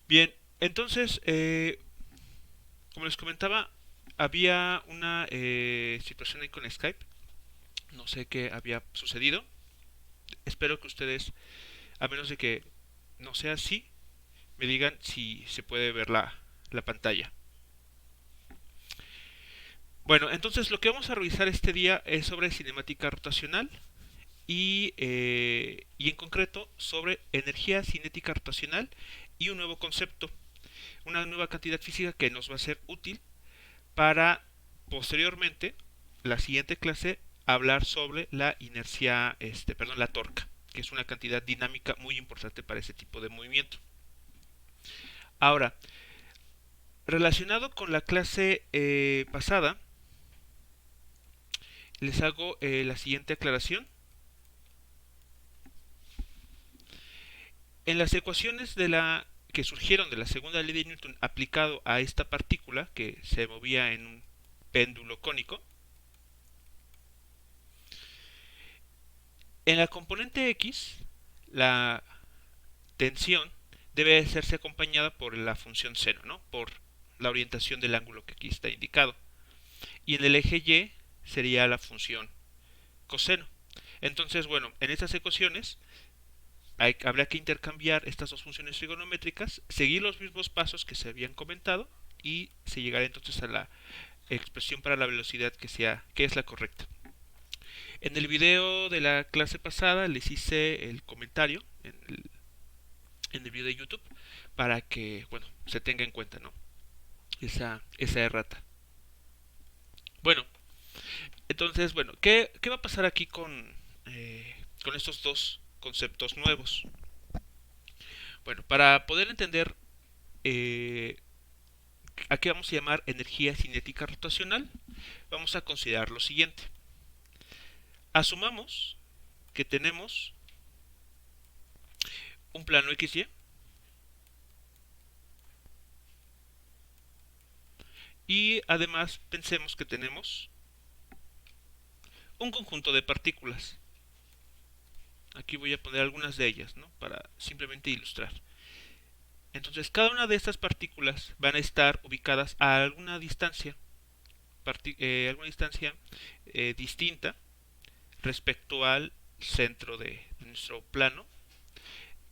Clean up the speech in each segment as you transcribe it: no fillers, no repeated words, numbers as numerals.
Bien, entonces, como les comentaba, había una situación ahí con Skype. No sé qué había sucedido. Espero que ustedes, a menos de que no sea así, me digan si se puede ver la pantalla. Bueno, entonces lo que vamos a revisar este día es sobre cinemática rotacional y en concreto sobre energía cinética rotacional y un nuevo concepto, una nueva cantidad física que nos va a ser útil para posteriormente, la siguiente clase, hablar sobre la inercia, perdón, la torca, que es una cantidad dinámica muy importante para ese tipo de movimiento. Ahora, relacionado con la clase pasada, les hago la siguiente aclaración. En las ecuaciones que surgieron de la segunda ley de Newton aplicado a esta partícula que se movía en un péndulo cónico, en la componente X, la tensión debe hacerse acompañada por la función seno, ¿no? Por la orientación del ángulo que aquí está indicado. Y en el eje Y sería la función coseno. Entonces, bueno, en estas ecuaciones habrá que intercambiar estas dos funciones trigonométricas, seguir los mismos pasos que se habían comentado y se llegará entonces a la expresión para la velocidad que es la correcta. En el video de la clase pasada les hice el comentario en el video de YouTube para que, bueno, se tenga en cuenta, ¿no? Esa errata. Bueno, entonces, bueno, ¿qué va a pasar aquí con estos dos conceptos nuevos? Bueno, para poder entender eh, a qué vamos a llamar energía cinética rotacional, vamos a considerar lo siguiente. Asumamos que tenemos un plano XY y además pensemos que tenemos un conjunto de partículas. Aquí voy a poner algunas de ellas, ¿no? Para simplemente ilustrar. Entonces, cada una de estas partículas van a estar ubicadas a alguna distancia distinta respecto al centro de nuestro plano,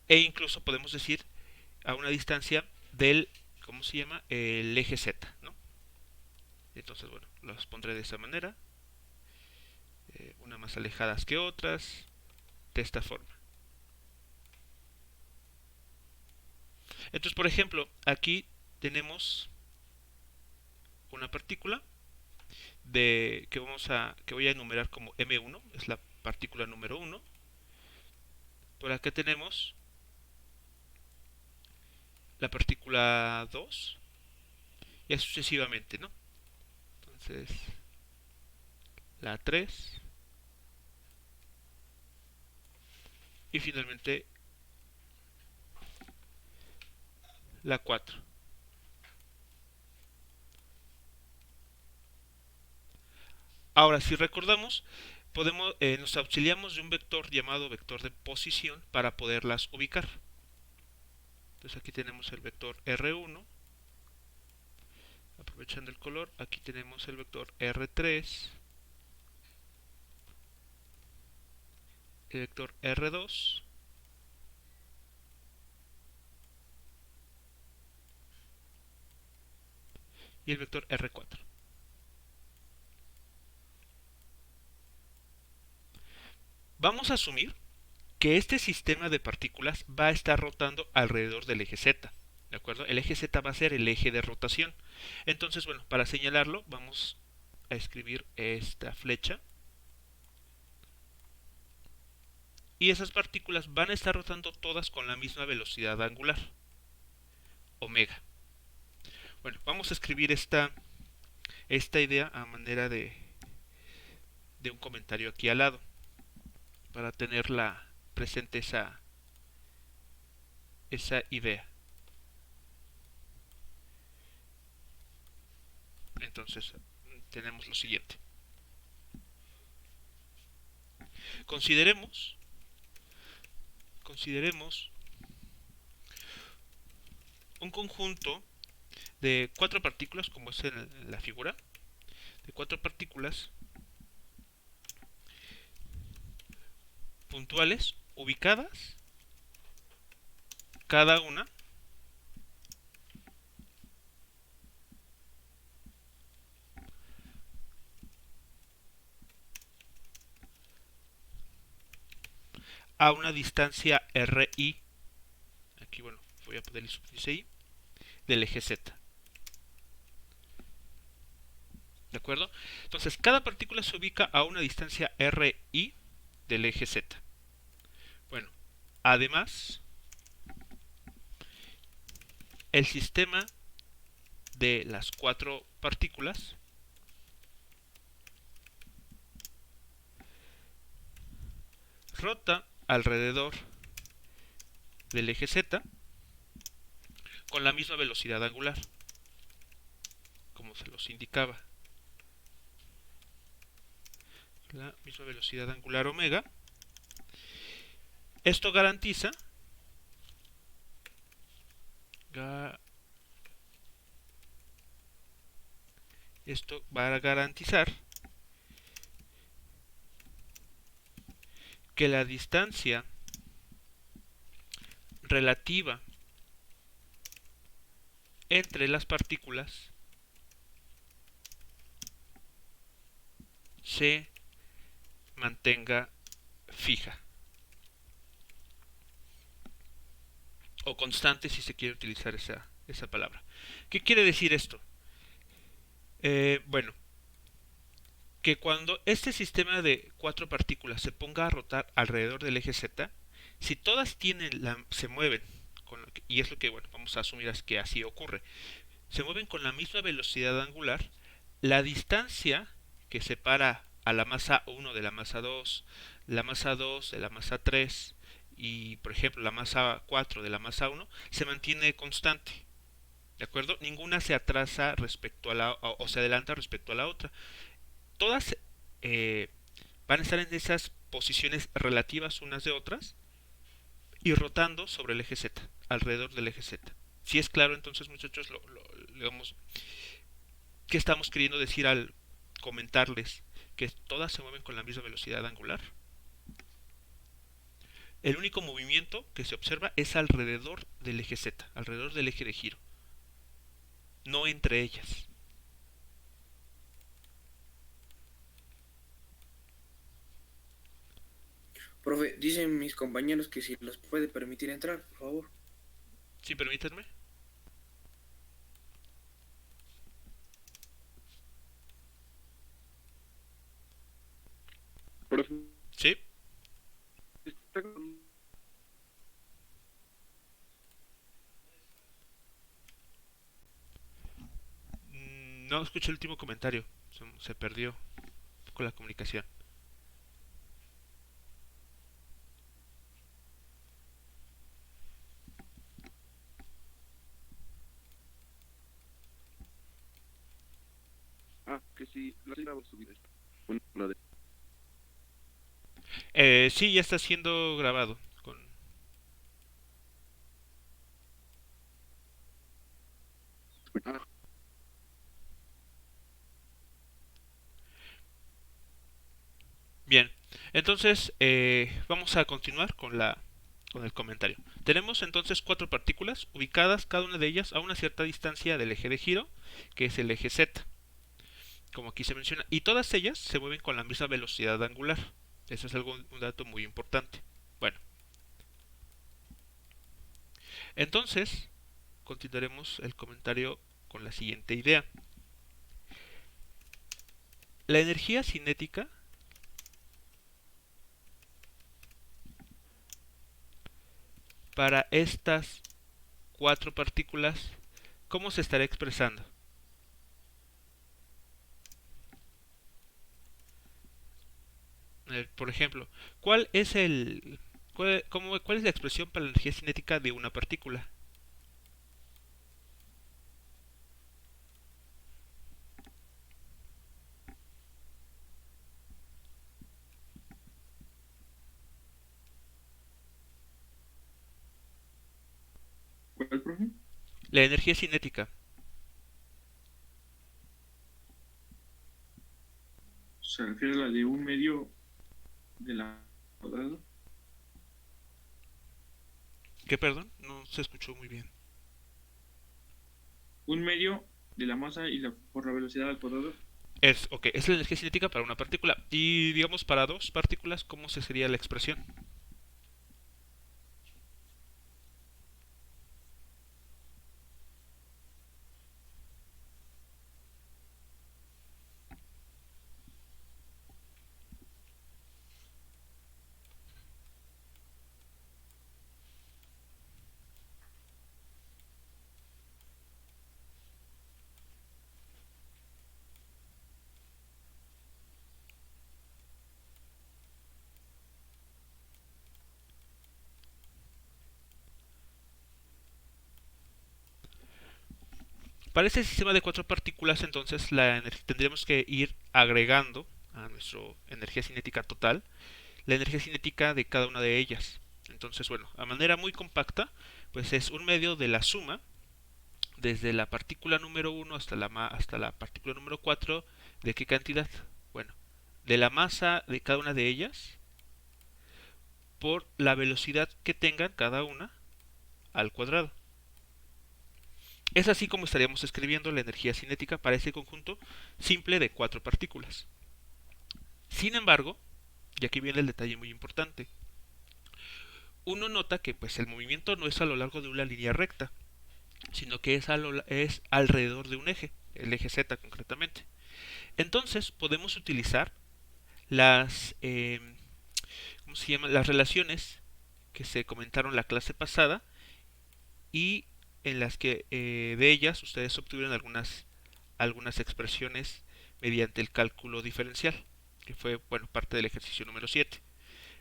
e incluso podemos decir a una distancia del, ¿cómo se llama? El eje Z, ¿no? Entonces, bueno, los pondré de esa manera, unas más alejadas que otras, de esta forma. Entonces, por ejemplo, aquí tenemos una partícula que voy a enumerar como M1, es la partícula número 1. Por acá tenemos la partícula 2 y así sucesivamente, ¿no? Entonces, la 3 y finalmente la 4. Ahora, si recordamos, nos auxiliamos de un vector llamado vector de posición para poderlas ubicar. Entonces aquí tenemos el vector R1, aprovechando el color, aquí tenemos el vector R3, el vector R2 y el vector R4. Vamos a asumir que este sistema de partículas va a estar rotando alrededor del eje Z. ¿De acuerdo? El eje Z va a ser el eje de rotación. Entonces, bueno, para señalarlo vamos a escribir esta flecha. Y esas partículas van a estar rotando todas con la misma velocidad angular, omega. Bueno, vamos a escribir esta idea a manera de un comentario aquí al lado, para tenerla presente esa idea. Entonces, tenemos lo siguiente. Consideremos, consideremos un conjunto de cuatro partículas, como es en la figura, de cuatro partículas puntuales ubicadas cada una a una distancia RI, aquí bueno, voy a poner el subíndice I, del eje Z. ¿De acuerdo? Entonces, cada partícula se ubica a una distancia RI del eje Z. Bueno, además, el sistema de las cuatro partículas rota alrededor del eje Z con la misma velocidad angular, como se los indicaba. La misma velocidad angular omega. Esto garantiza esto va a garantizar que la distancia relativa entre las partículas se mantenga fija o constante, si se quiere utilizar esa palabra. ¿Qué quiere decir esto? Bueno, que cuando este sistema de cuatro partículas se ponga a rotar alrededor del eje Z, si todas se mueven, y es lo que bueno, vamos a asumir es que así ocurre, se mueven con la misma velocidad angular, la distancia que separa a la masa 1 de la masa 2, la masa 2 de la masa 3 y, por ejemplo, la masa 4 de la masa 1, se mantiene constante. ¿De acuerdo? Ninguna se atrasa respecto a o se adelanta respecto a la otra. Todas eh, van a estar en esas posiciones relativas unas de otras y rotando sobre el eje Z, alrededor del eje Z. Si es claro, entonces, muchachos, digamos, ¿qué estamos queriendo decir al comentarles que todas se mueven con la misma velocidad angular? El único movimiento que se observa es alrededor del eje Z, alrededor del eje de giro, no entre ellas. Profe, dicen mis compañeros que si los puede permitir entrar, por favor. ¿Sí, permítanme? Profe, ¿Sí? No escuché el último comentario, se perdió un poco la comunicación. que si la sílaba subida. Bueno, la de... Sí, ya está siendo grabado. Ah, Bien, entonces vamos a continuar con el comentario. Tenemos entonces cuatro partículas ubicadas cada una de ellas a una cierta distancia del eje de giro, que es el eje Z, como aquí se menciona, y todas ellas se mueven con la misma velocidad angular. Eso es un dato muy importante. Bueno, entonces continuaremos el comentario con la siguiente idea. La energía cinética para estas cuatro partículas, ¿cómo se estará expresando? Por ejemplo, ¿cuál es el cuál es la expresión para la energía cinética de una partícula? ¿cuál, profe? La energía cinética. Se refiere a la de un medio de la cuadrado. ¿Qué, perdón? No se escuchó muy bien. Un medio de la masa por la velocidad al cuadrado. Ok, es la energía cinética para una partícula. Y digamos para dos partículas, ¿cómo se sería la expresión? Para ese sistema de cuatro partículas, entonces tendríamos que ir agregando a nuestra energía cinética total la energía cinética de cada una de ellas. Entonces, bueno, a manera muy compacta, pues es un medio de la suma desde la partícula número uno hasta la partícula número 4. ¿De qué cantidad? Bueno, de la masa de cada una de ellas por la velocidad que tengan cada una al cuadrado. Es así como estaríamos escribiendo la energía cinética para ese conjunto simple de cuatro partículas. Sin embargo, y aquí viene el detalle muy importante, uno nota que pues el movimiento no es a lo largo de una línea recta, sino que es alrededor de un eje, el eje Z concretamente. Entonces podemos utilizar las, ¿cómo se llama? Las relaciones que se comentaron la clase pasada y en las que de ellas ustedes obtuvieron algunas expresiones mediante el cálculo diferencial, que fue bueno parte del ejercicio número 7.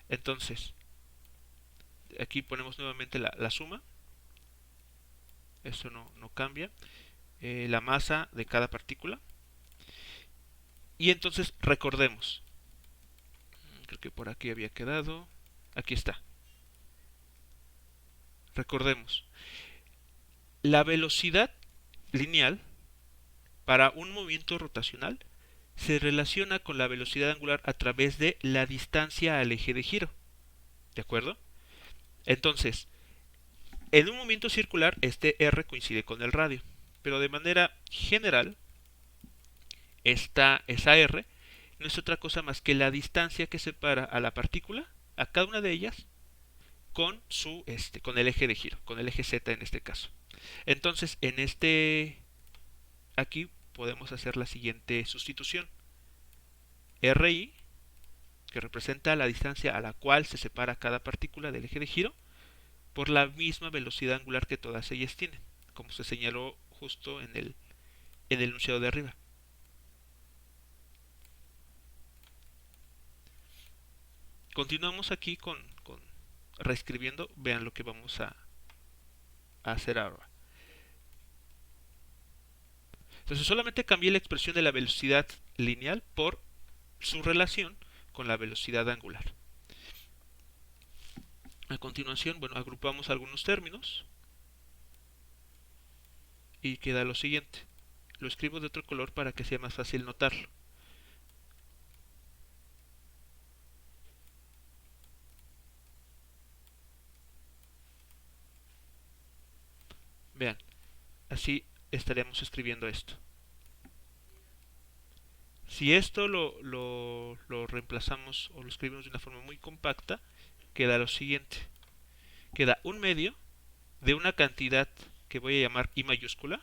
Entonces, aquí ponemos nuevamente la suma, eso no cambia, la masa de cada partícula, y entonces recordemos, creo que por aquí había quedado, aquí está, recordemos, la velocidad lineal para un movimiento rotacional se relaciona con la velocidad angular a través de la distancia al eje de giro. ¿De acuerdo? Entonces, en un movimiento circular, este r coincide con el radio. Pero de manera general, esa r no es otra cosa más que la distancia que separa a la partícula, a cada una de ellas, con el eje de giro, con el eje z en este caso. Entonces, aquí podemos hacer la siguiente sustitución. RI, que representa la distancia a la cual se separa cada partícula del eje de giro, por la misma velocidad angular que todas ellas tienen, como se señaló justo en el enunciado de arriba. Continuamos aquí con reescribiendo, vean lo que vamos a hacer ahora. Entonces solamente cambié la expresión de la velocidad lineal por su relación con la velocidad angular. A continuación, bueno, agrupamos algunos términos y queda lo siguiente. Lo escribo de otro color para que sea más fácil notarlo. Vean, así estaremos escribiendo esto. Si esto lo reemplazamos o lo escribimos de una forma muy compacta, queda lo siguiente. Queda un medio de una cantidad que voy a llamar I mayúscula,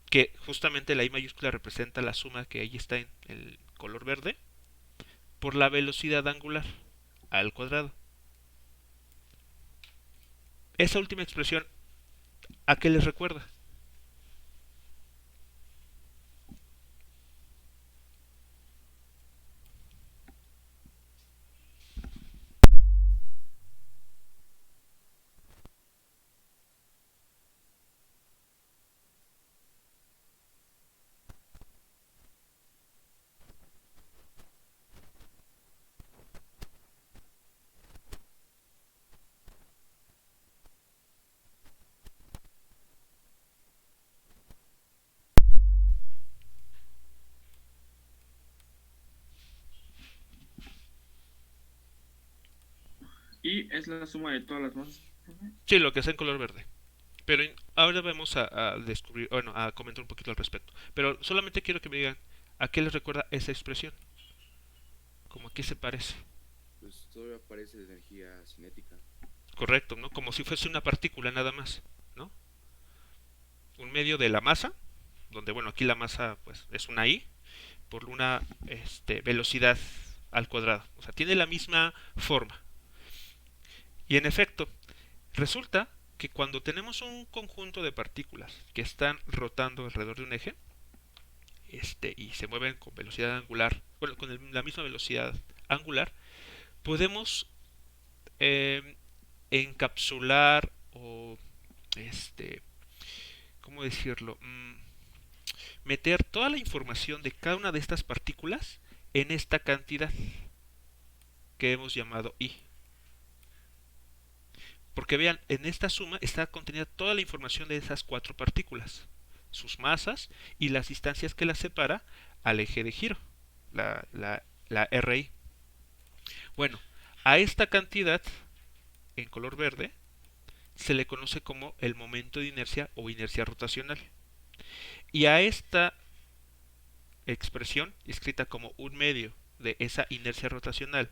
que justamente la I mayúscula representa la suma que ahí está en el color verde, por la velocidad angular al cuadrado. Esa última expresión, ¿a qué les recuerda? I es la suma de todas las masas. Sí, lo que está en color verde. Pero ahora vamos a descubrir, bueno, a comentar un poquito al respecto. Pero solamente quiero que me digan a qué les recuerda esa expresión, como a qué se parece. Pues todavía aparece de energía cinética. Correcto, ¿no? Como si fuese una partícula nada más, ¿no? Un medio de la masa, donde, bueno, aquí la masa pues es una I, por una velocidad al cuadrado. O sea, tiene la misma forma. Y en efecto, resulta que cuando tenemos un conjunto de partículas que están rotando alrededor de un eje, y se mueven con velocidad angular, bueno, con la misma velocidad angular, podemos eh, encapsular o, ¿cómo decirlo? Meter toda la información de cada una de estas partículas en esta cantidad que hemos llamado I. Porque vean, en esta suma está contenida toda la información de esas cuatro partículas, sus masas y las distancias que las separa al eje de giro, la RI. Bueno, a esta cantidad, en color verde, se le conoce como el momento de inercia o inercia rotacional. Y a esta expresión, escrita como un medio de esa inercia rotacional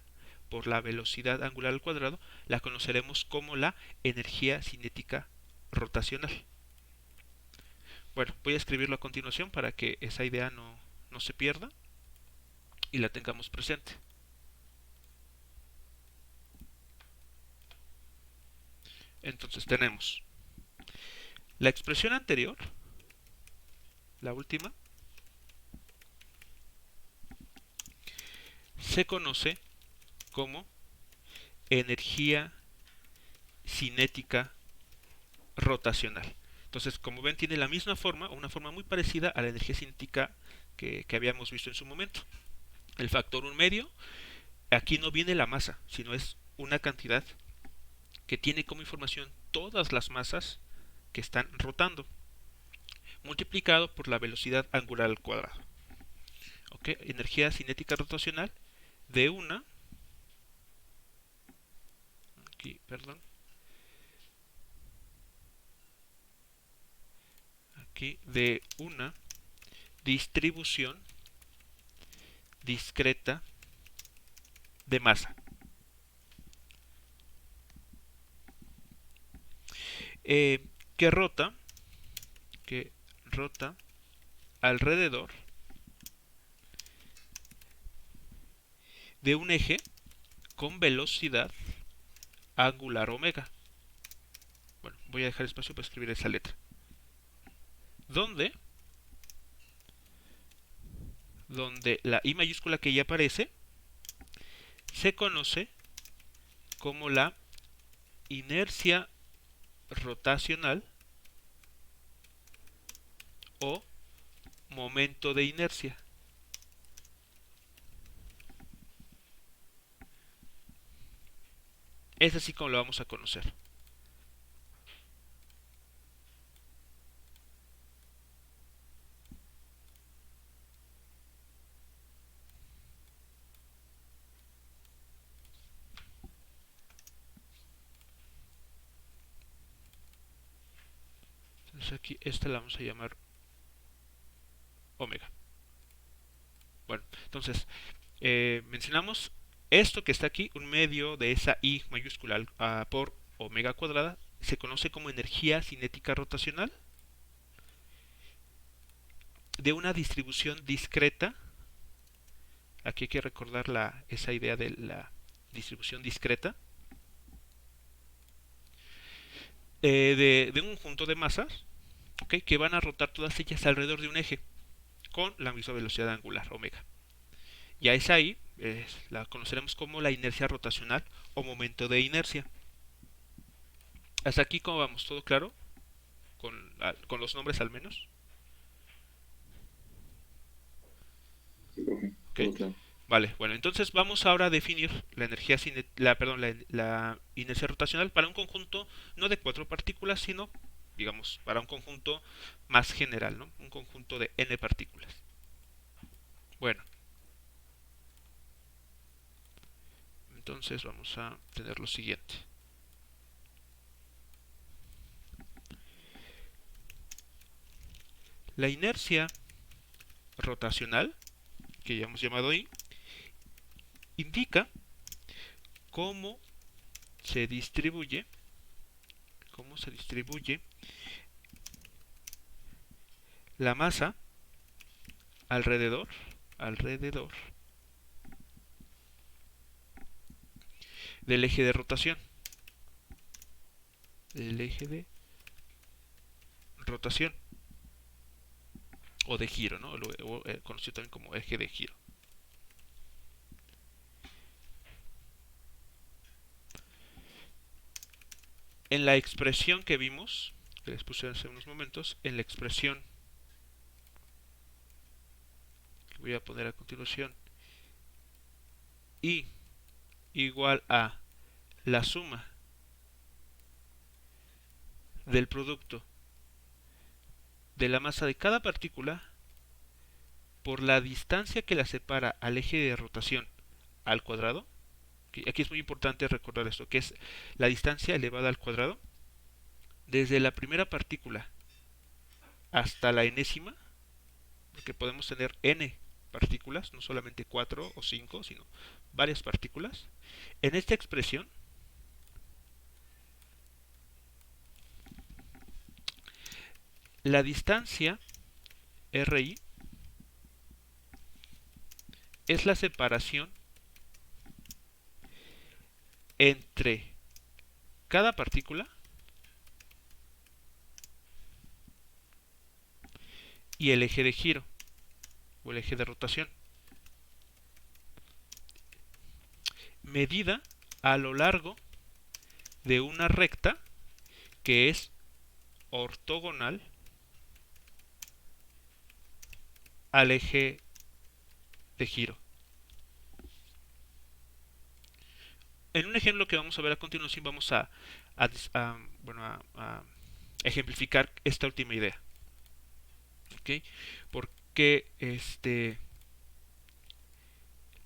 por la velocidad angular al cuadrado, la conoceremos como la energía cinética rotacional. Bueno, voy a escribirlo a continuación para que esa idea no se pierda y la tengamos presente. Entonces tenemos la expresión anterior, la última, se conoce como energía cinética rotacional. Entonces, como ven, tiene la misma forma, o una forma muy parecida a la energía cinética que habíamos visto en su momento. El factor 1/2, aquí no viene la masa, sino es una cantidad que tiene como información todas las masas que están rotando, multiplicado por la velocidad angular al cuadrado. ¿Ok? Energía cinética rotacional de una, aquí, perdón, aquí, de una distribución discreta de masa. Eh, que rota alrededor de un eje con velocidad angular omega. Bueno, voy a dejar espacio para escribir esa letra. Donde la I mayúscula que ya aparece se conoce como la inercia rotacional o momento de inercia. Es así como lo vamos a conocer. Entonces aquí esta la vamos a llamar omega. Bueno, entonces mencionamos esto que está aquí, un medio de esa I mayúscula por omega cuadrada, se conoce como energía cinética rotacional de una distribución discreta. Aquí hay que recordar esa idea de la distribución discreta de un conjunto de masas, ¿okay? Que van a rotar todas ellas alrededor de un eje con la misma velocidad angular, omega. Y a esa I la conoceremos como la inercia rotacional o momento de inercia. Hasta aquí, ¿cómo vamos? ¿Todo claro? Con los nombres al menos. Sí, profe. Okay. Todo claro. Vale, bueno, entonces vamos ahora a definir la energía la inercia rotacional para un conjunto no de cuatro partículas, sino, digamos, para un conjunto más general, ¿no? Un conjunto de n partículas. Bueno, Entonces vamos a tener lo siguiente. La inercia rotacional, que ya hemos llamado I, indica cómo se distribuye la masa alrededor del eje de rotación. O de giro, ¿no? Conocido también como eje de giro. En la expresión que vimos, que les puse hace unos momentos, en la expresión que voy a poner a continuación, I igual a la suma del producto de la masa de cada partícula por la distancia que la separa al eje de rotación al cuadrado. Aquí es muy importante recordar esto, que es la distancia elevada al cuadrado desde la primera partícula hasta la enésima, porque podemos tener n partículas, no solamente 4 o 5, sino varias partículas. En esta expresión, la distancia RI es la separación entre cada partícula y el eje de giro o el eje de rotación, medida a lo largo de una recta que es ortogonal al eje de giro. En un ejemplo que vamos a ver a continuación vamos a ejemplificar esta última idea. ¿Ok? Porque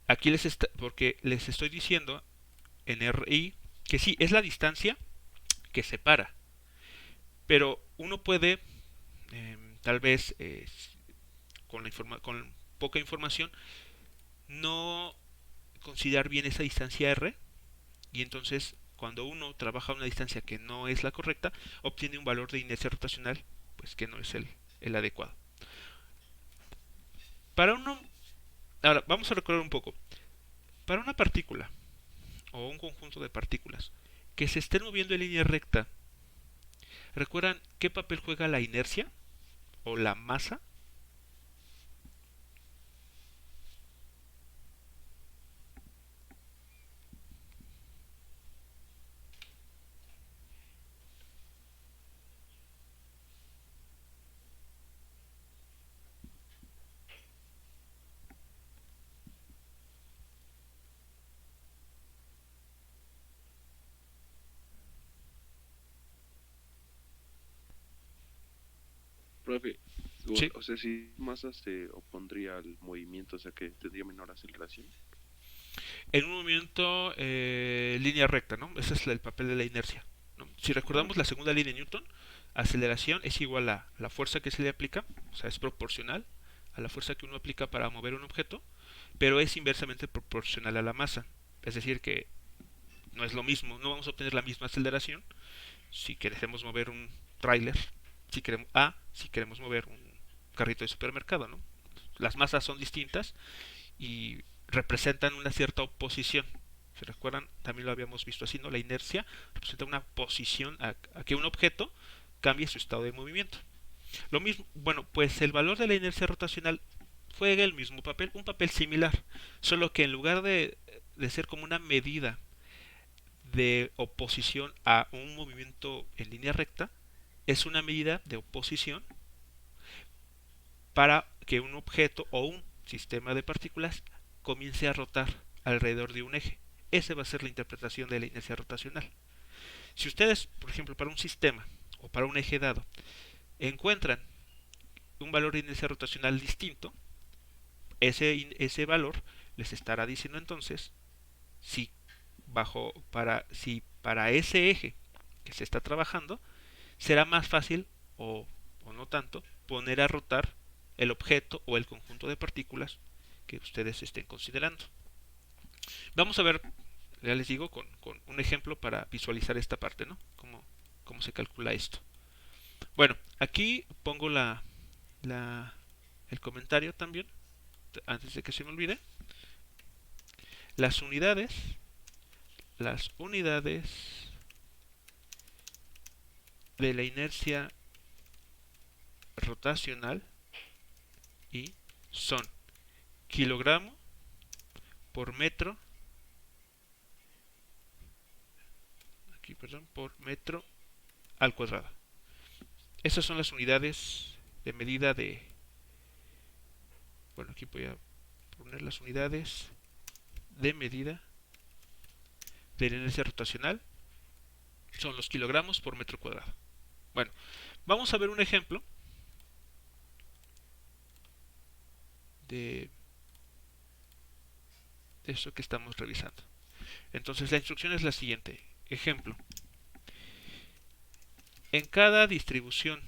aquí porque les estoy diciendo en RI que sí, es la distancia que separa. Pero uno puede, tal vez con poca información, no considerar bien esa distancia R, y entonces cuando uno trabaja a una distancia que no es la correcta, obtiene un valor de inercia rotacional pues que no es el adecuado. Ahora vamos a recordar un poco. Para una partícula o un conjunto de partículas que se estén moviendo en línea recta, ¿recuerdan qué papel juega la inercia o la masa? Profe, Sí. o sea, si masa se opondría al movimiento, o sea que tendría menor aceleración. En un movimiento línea recta, ¿no? Ese es el papel de la inercia, ¿no? Si recordamos la segunda ley de Newton, aceleración es igual a la fuerza que se le aplica, o sea, es proporcional a la fuerza que uno aplica para mover un objeto, pero es inversamente proporcional a la masa. Es decir, que no es lo mismo, no vamos a obtener la misma aceleración si queremos mover un tráiler, si queremos mover un carrito de supermercado, ¿no? Las masas son distintas y representan una cierta oposición. ¿Se recuerdan? También lo habíamos visto así, ¿no? La inercia representa una oposición a que un objeto cambie su estado de movimiento. Lo mismo, bueno, pues el valor de la inercia rotacional juega el mismo papel, un papel similar, solo que en lugar de ser como una medida de oposición a un movimiento en línea recta, es una medida de oposición para que un objeto o un sistema de partículas comience a rotar alrededor de un eje. Esa va a ser la interpretación de la inercia rotacional. Si ustedes, por ejemplo, para un sistema o para un eje dado, encuentran un valor de inercia rotacional distinto, ese valor les estará diciendo entonces si para ese eje que se está trabajando será más fácil o no tanto poner a rotar el objeto o el conjunto de partículas que ustedes estén considerando. Vamos a ver, ya les digo, con un ejemplo para visualizar esta parte, ¿no? Cómo se calcula esto. Bueno, aquí pongo el comentario también, antes de que se me olvide. Las unidades de la inercia rotacional y son kilogramo por metro, por metro al cuadrado. Esas son las unidades de medida bueno, aquí voy a poner las unidades de medida de la inercia rotacional, son los kilogramos por metro cuadrado. Bueno, vamos a ver un ejemplo de eso que estamos revisando. Entonces la instrucción es la siguiente. Ejemplo. En cada distribución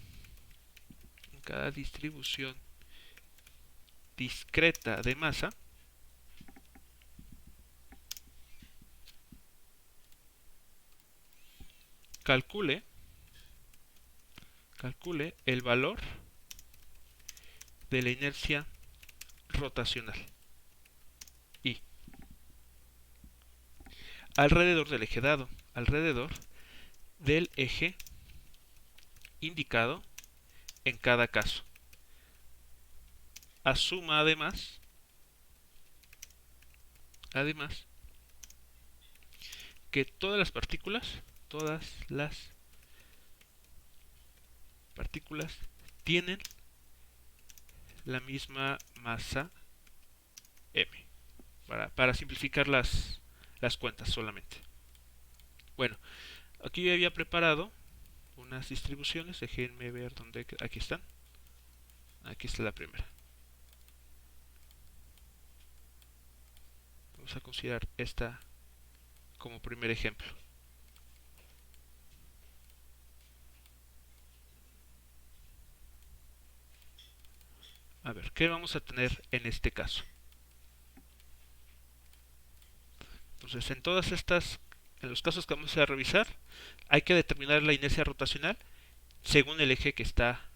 discreta de masa, calcule el valor de la inercia rotacional y alrededor del eje dado, alrededor del eje indicado en cada caso. Asuma además que todas las partículas tienen la misma masa m, para simplificar las cuentas solamente. Bueno, aquí yo había preparado unas distribuciones, déjenme ver dónde, aquí están. Aquí está la primera. Vamos a considerar esta como primer ejemplo. A ver, ¿qué vamos a tener en este caso? Entonces, en los casos que vamos a revisar, hay que determinar la inercia rotacional según el eje que está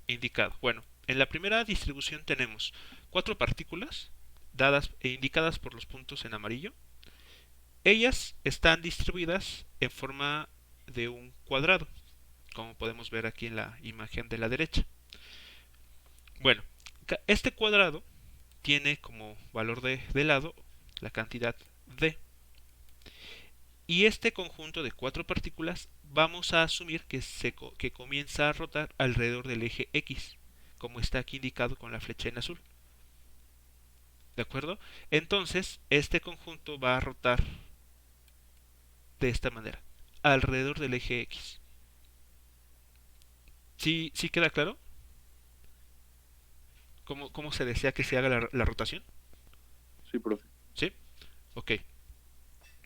indicado. Bueno, en la primera distribución tenemos 4 partículas dadas e indicadas por los puntos en amarillo. Ellas están distribuidas en forma de un cuadrado, como podemos ver aquí en la imagen de la derecha. Bueno, este cuadrado tiene como valor de lado la cantidad d. Y este conjunto de 4 partículas vamos a asumir que comienza a rotar alrededor del eje X, como está aquí indicado con la flecha en azul. ¿De acuerdo? Entonces, este conjunto va a rotar de esta manera, alrededor del eje X. ¿Sí queda claro? ¿Cómo se desea que se haga la rotación? Sí, profe. ¿Sí? Ok.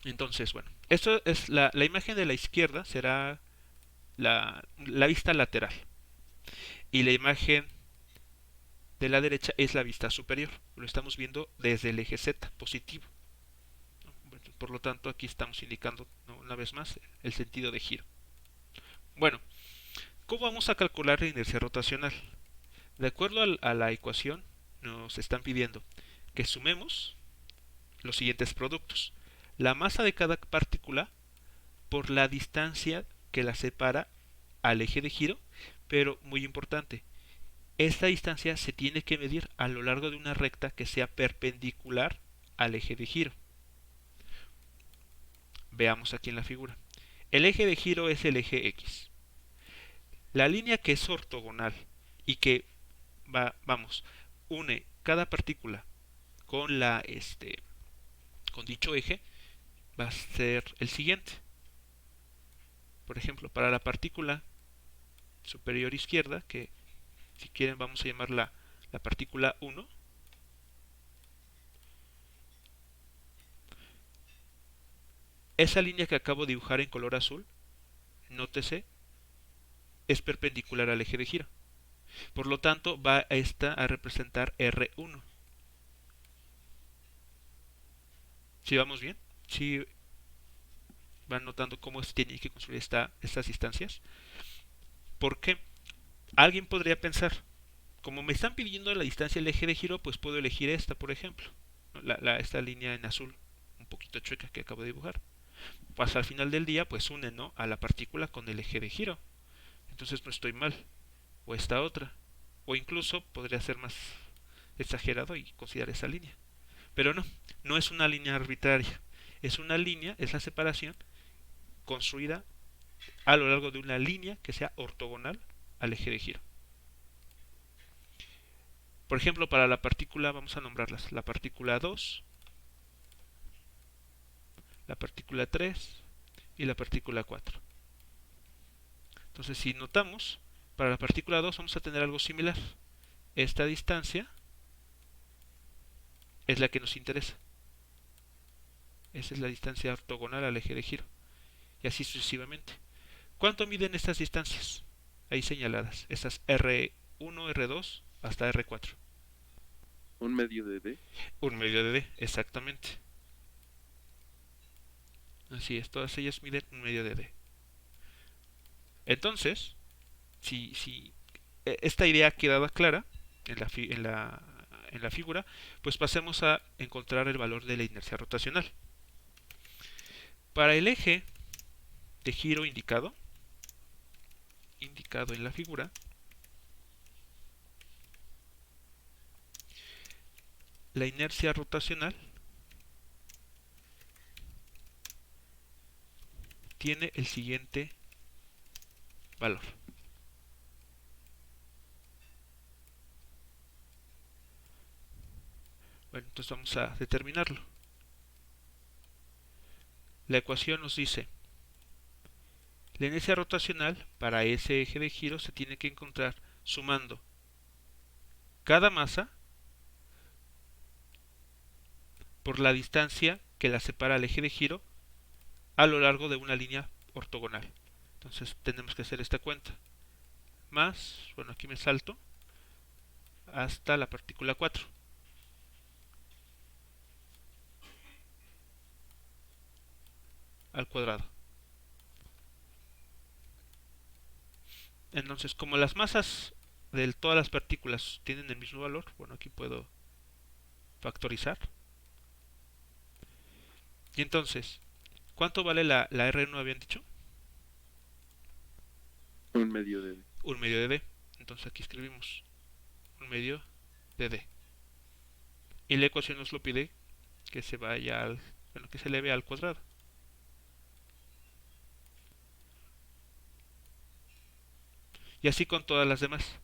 Entonces, bueno, esto es la imagen de la izquierda será la vista lateral. Y la imagen de la derecha es la vista superior. Lo estamos viendo desde el eje Z, positivo. Por lo tanto, aquí estamos indicando, una vez más, el sentido de giro. Bueno, ¿cómo vamos a calcular la inercia rotacional? De acuerdo a la ecuación, nos están pidiendo que sumemos los siguientes productos. La masa de cada partícula por la distancia que la separa al eje de giro, pero muy importante, esta distancia se tiene que medir a lo largo de una recta que sea perpendicular al eje de giro. Veamos aquí en la figura. El eje de giro es el eje X. La línea que es ortogonal y que une cada partícula con con dicho eje va a ser el siguiente. Por ejemplo, para la partícula superior izquierda, que si quieren vamos a llamarla la partícula 1, esa línea que acabo de dibujar en color azul, nótese, es perpendicular al eje de giro. Por lo tanto, va esta a representar R1. ¿Sí vamos bien? ¿Sí van notando cómo se tiene que construir estas distancias? Porque alguien podría pensar, como me están pidiendo la distancia del eje de giro, pues puedo elegir esta, por ejemplo, ¿no? Esta línea en azul, un poquito chueca que acabo de dibujar. Pues al final del día, pues une, ¿no?, a la partícula con el eje de giro. Entonces no estoy mal. O esta otra. O incluso podría ser más exagerado y considerar esa línea. Pero no, no es una línea arbitraria. Es una línea, es la separación construida a lo largo de una línea que sea ortogonal al eje de giro. Por ejemplo, para la partícula, vamos a nombrarlas, la partícula 2, la partícula 3 y la partícula 4. Entonces, si notamos, para la partícula 2 vamos a tener algo similar. Esta distancia es la que nos interesa. Esa es la distancia ortogonal al eje de giro. Y así sucesivamente. ¿Cuánto miden estas distancias? Ahí señaladas. Estas R1, R2 hasta R4. Un medio de D. Un medio de D, exactamente. Así es, todas ellas miden un medio de D. Entonces, si esta idea quedaba clara en la figura, pues pasemos a encontrar el valor de la inercia rotacional. Para el eje de giro indicado en la figura, la inercia rotacional tiene el siguiente valor. Bueno, entonces vamos a determinarlo. La ecuación nos dice, la inercia rotacional para ese eje de giro se tiene que encontrar sumando cada masa por la distancia que la separa al eje de giro a lo largo de una línea ortogonal. Entonces tenemos que hacer esta cuenta. Más, bueno, aquí me salto hasta la partícula 4. Al cuadrado. Entonces, como las masas de todas las partículas tienen el mismo valor, bueno, aquí puedo factorizar. Y entonces, ¿cuánto vale la R1 habían dicho? Un medio de D. Un medio de D. Entonces aquí escribimos un medio de D. Y la ecuación nos lo pide que se vaya al, bueno, que se eleve al cuadrado. Y así con todas las demás.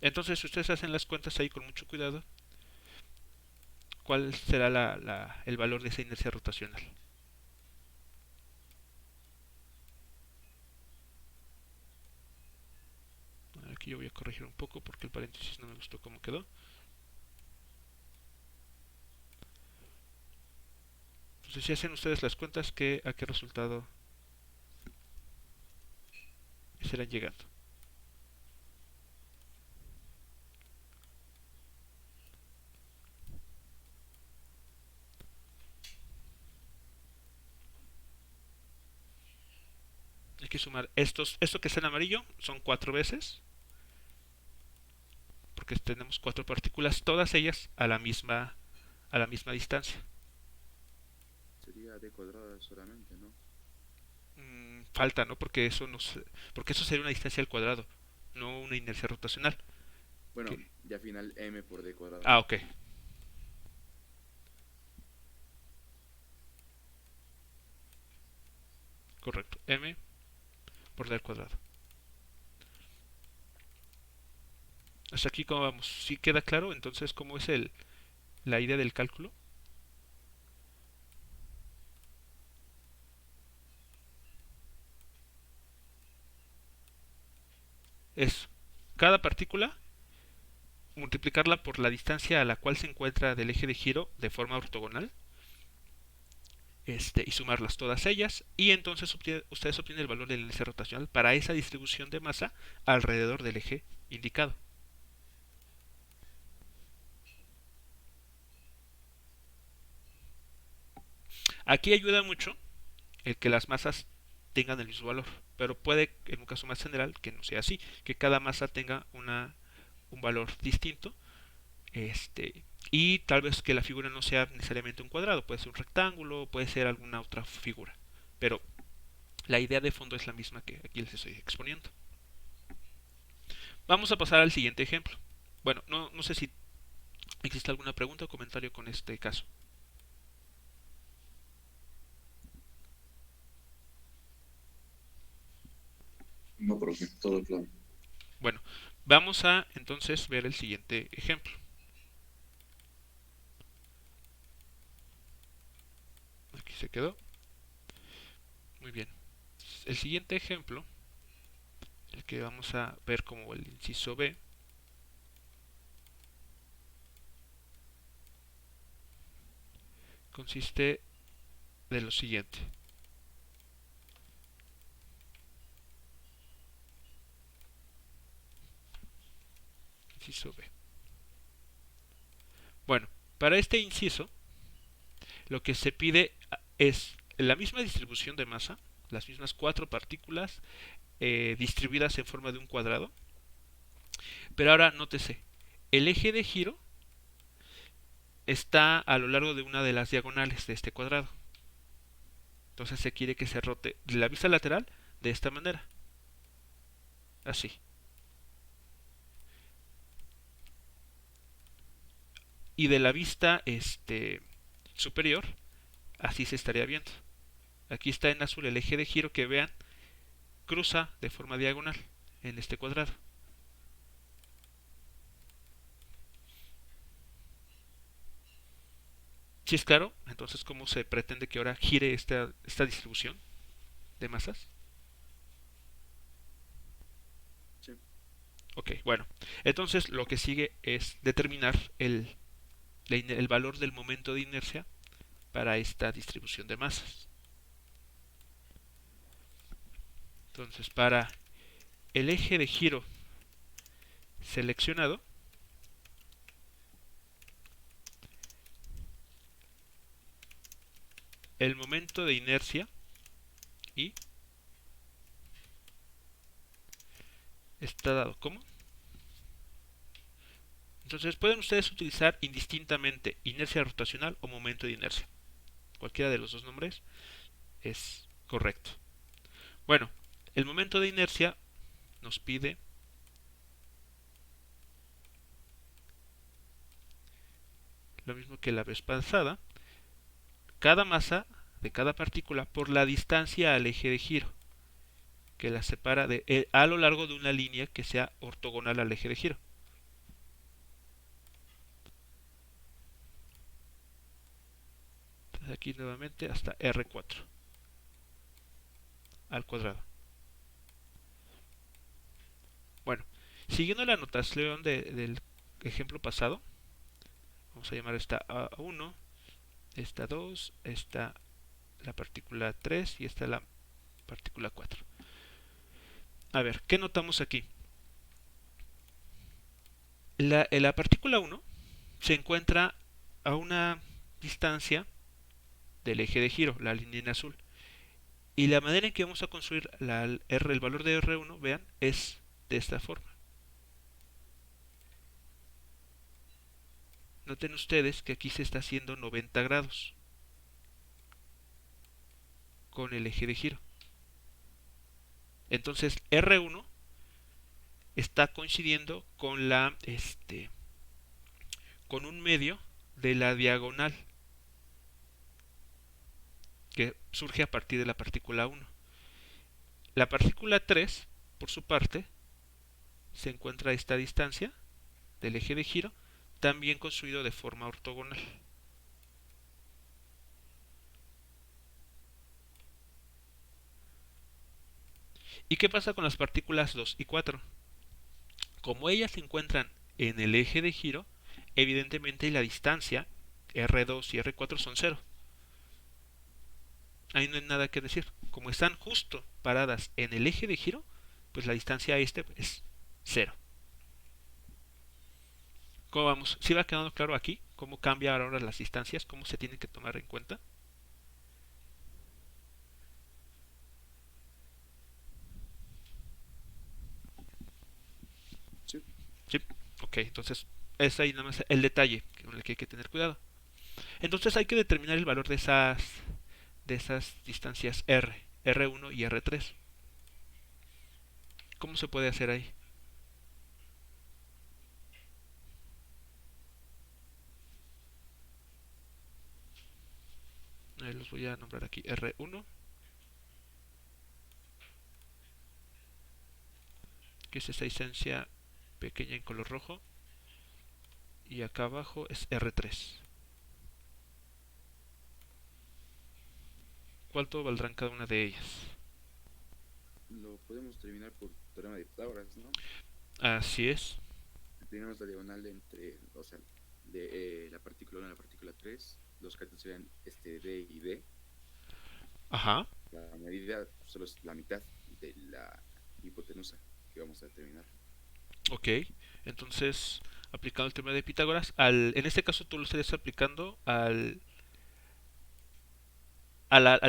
Entonces, si ustedes hacen las cuentas ahí con mucho cuidado, ¿cuál será el valor de esa inercia rotacional? Aquí yo voy a corregir un poco porque el paréntesis no me gustó cómo quedó. Entonces, si hacen ustedes las cuentas, ¿a qué resultado estarán llegando? Hay que sumar esto que está en amarillo son 4 veces, porque tenemos 4 partículas, todas ellas a la misma distancia. Sería d cuadrada solamente, ¿no? Falta, ¿no? Porque porque eso sería una distancia al cuadrado, no una inercia rotacional. Bueno, ¿Qué? ya final m por d cuadrada. Ah, ok. Correcto. M por d al cuadrado. Hasta aquí cómo vamos. ¿Sí queda claro? Entonces, ¿cómo es la idea del cálculo? Es cada partícula multiplicarla por la distancia a la cual se encuentra del eje de giro de forma ortogonal, y sumarlas todas ellas, y entonces ustedes obtienen el valor del índice rotacional para esa distribución de masa alrededor del eje indicado. Aquí ayuda mucho el que las masas tengan el mismo valor, pero puede, en un caso más general, que no sea así, que cada masa tenga un valor distinto, y tal vez que la figura no sea necesariamente un cuadrado, puede ser un rectángulo, puede ser alguna otra figura, pero la idea de fondo es la misma que aquí les estoy exponiendo. Vamos a pasar al siguiente ejemplo. Bueno, no sé si existe alguna pregunta o comentario con este caso. No, profe, todo claro. Bueno, vamos a entonces ver el siguiente ejemplo. Aquí se quedó. Muy bien. El siguiente ejemplo, el que vamos a ver como el inciso B, consiste de lo siguiente. Inciso B. Bueno, para este inciso, lo que se pide es la misma distribución de masa, las mismas 4 partículas distribuidas en forma de un cuadrado, pero ahora nótese, el eje de giro está a lo largo de una de las diagonales de este cuadrado. Entonces se quiere que se rote de la vista lateral de esta manera. Así. Y de la vista superior, así se estaría viendo. Aquí está en azul el eje de giro que vean cruza de forma diagonal en este cuadrado. Si es claro, entonces ¿cómo se pretende que ahora gire esta distribución de masas? Sí. Ok, bueno. Entonces lo que sigue es determinar el valor del momento de inercia para esta distribución de masas. Entonces, para el eje de giro seleccionado, el momento de inercia y está dado como. Entonces pueden ustedes utilizar indistintamente inercia rotacional o momento de inercia. Cualquiera de los dos nombres es correcto. Bueno, el momento de inercia nos pide lo mismo que la vez pasada, cada masa de cada partícula por la distancia al eje de giro, que la separa a lo largo de una línea que sea ortogonal al eje de giro. Entonces aquí nuevamente hasta R4 al cuadrado. Bueno, siguiendo la notación del ejemplo pasado, vamos a llamar esta A1, esta 2, esta la partícula 3 y esta la partícula 4. A ver, ¿qué notamos aquí? La partícula 1 se encuentra a una distancia del eje de giro, la línea en azul. Y la manera en que vamos a construir el valor de R1, vean, es de esta forma. Noten ustedes que aquí se está haciendo 90 grados con el eje de giro. Entonces R1 está coincidiendo con con un medio de la diagonal que surge a partir de la partícula 1. La partícula 3, por su parte, se encuentra a esta distancia del eje de giro, también construido de forma ortogonal. ¿Y qué pasa con las partículas 2 y 4? Como ellas se encuentran en el eje de giro, evidentemente la distancia R2 y R4 son 0. Ahí no hay nada que decir. Como están justo paradas en el eje de giro, pues la distancia a este es 0. ¿Cómo vamos? ¿Sí va quedando claro aquí cómo cambian ahora las distancias? ¿Cómo se tienen que tomar en cuenta? Sí. Sí. Ok, entonces es ahí nada más el detalle con el que hay que tener cuidado. Entonces hay que determinar el valor de esas distancias R1 y R3. ¿Cómo se puede hacer ahí? Los voy a nombrar aquí R1, que es esta distancia pequeña en color rojo, y acá abajo es R3. ¿Cuánto valdrán cada una de ellas? Lo podemos terminar por teorema de Pitágoras, ¿no? Así es. Tenemos la diagonal entre, o sea, de la partícula 1 a la partícula 3. Los catetos serían D y D. Ajá. La medida solo es la mitad de la hipotenusa que vamos a determinar. Ok. Entonces, aplicando el teorema de Pitágoras, en este caso tú lo estarías aplicando al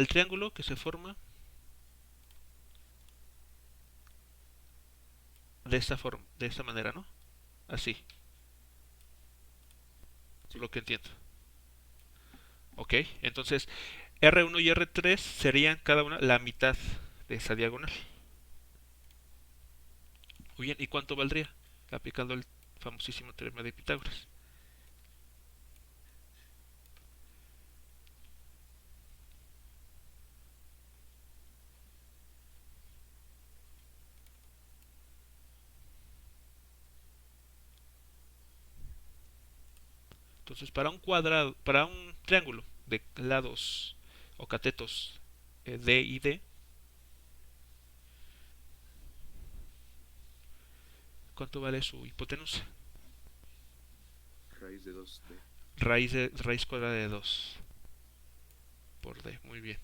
triángulo que se forma de esta forma, de esta manera, ¿no? Así, por lo que entiendo. Ok, entonces R1 y R3 serían cada una la mitad de esa diagonal. Muy bien, ¿y cuánto valdría? Aplicando el famosísimo teorema de Pitágoras. Entonces, para un triángulo de lados o catetos D y D, ¿cuánto vale su hipotenusa? Raíz de 2D. Raíz cuadrada de 2 por D. Muy bien.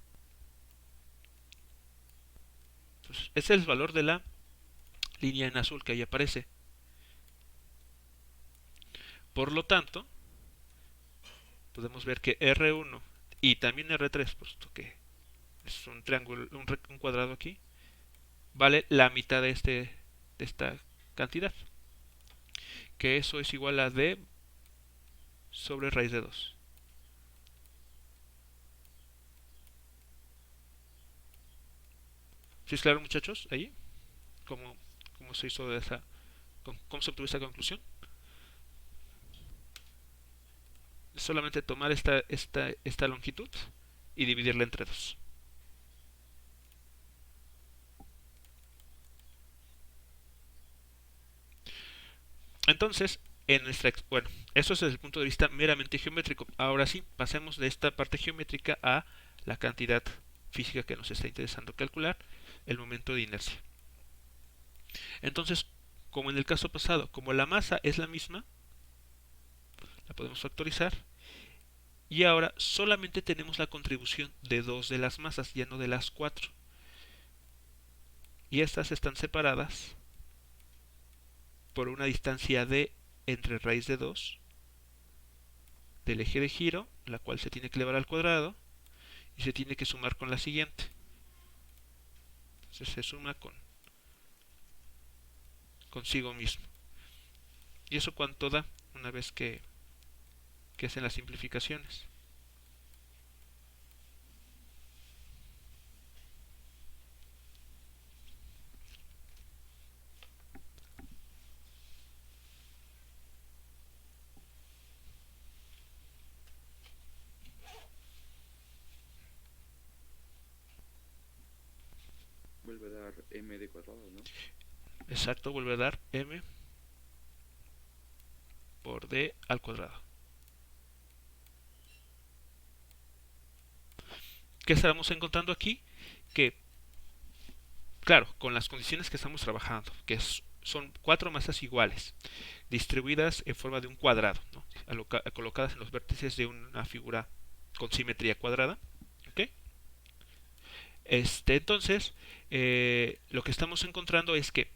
Entonces, ese es el valor de la línea en azul que ahí aparece. Por lo tanto, podemos ver que R1 y también R3, puesto que es un triángulo, un cuadrado aquí, vale la mitad de esta cantidad, que eso es igual a D sobre raíz de 2. ¿Sí es claro, muchachos? Ahí, ¿cómo se hizo cómo se obtuvo esa conclusión? Solamente tomar esta longitud y dividirla entre 2. Entonces, bueno, eso es desde el punto de vista meramente geométrico. Ahora sí, pasemos de esta parte geométrica a la cantidad física que nos está interesando calcular, el momento de inercia. Entonces, como en el caso pasado, como la masa es la misma, la podemos factorizar. Y ahora solamente tenemos la contribución de 2 de las masas, ya no de las 4. Y estas están separadas por una distancia d entre raíz de 2 del eje de giro, la cual se tiene que elevar al cuadrado y se tiene que sumar con la siguiente. Entonces se suma consigo mismo. ¿Y eso cuánto da una vez que hacen las simplificaciones? Vuelve a dar md cuadrado, ¿no? Exacto, vuelve a dar m por d al cuadrado. ¿Qué estaremos encontrando aquí? Que, claro, con las condiciones que estamos trabajando, que es son 4 masas iguales, distribuidas en forma de un cuadrado, ¿no? Colocadas en los vértices de una figura con simetría cuadrada. ¿Ok? Entonces, lo que estamos encontrando es que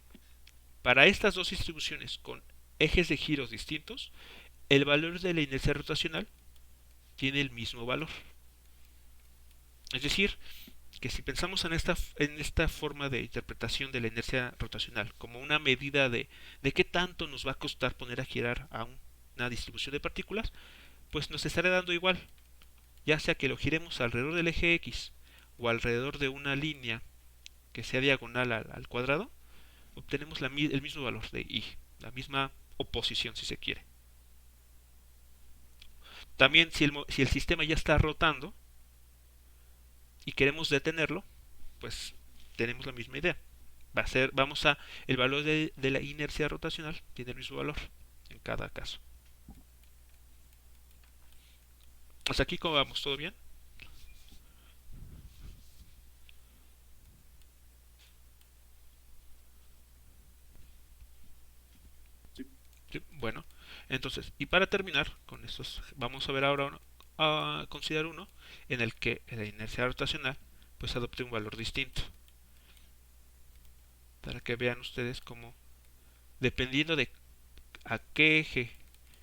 para estas dos distribuciones con ejes de giros distintos, el valor de la inercia rotacional tiene el mismo valor. Es decir, que si pensamos en esta forma de interpretación de la inercia rotacional como una medida de qué tanto nos va a costar poner a girar a una distribución de partículas, pues nos estará dando igual, ya sea que lo giremos alrededor del eje X o alrededor de una línea que sea diagonal al cuadrado, obtenemos el mismo valor de I, la misma oposición si se quiere. También si el sistema ya está rotando y queremos detenerlo, pues tenemos la misma idea. El valor de la inercia rotacional tiene el mismo valor en cada caso. Hasta aquí, ¿cómo vamos? ¿Todo bien? Sí, bueno, entonces, y para terminar con estos, vamos a ver ahora a considerar uno en el que la inercia rotacional pues adopte un valor distinto, para que vean ustedes cómo, dependiendo de a qué eje,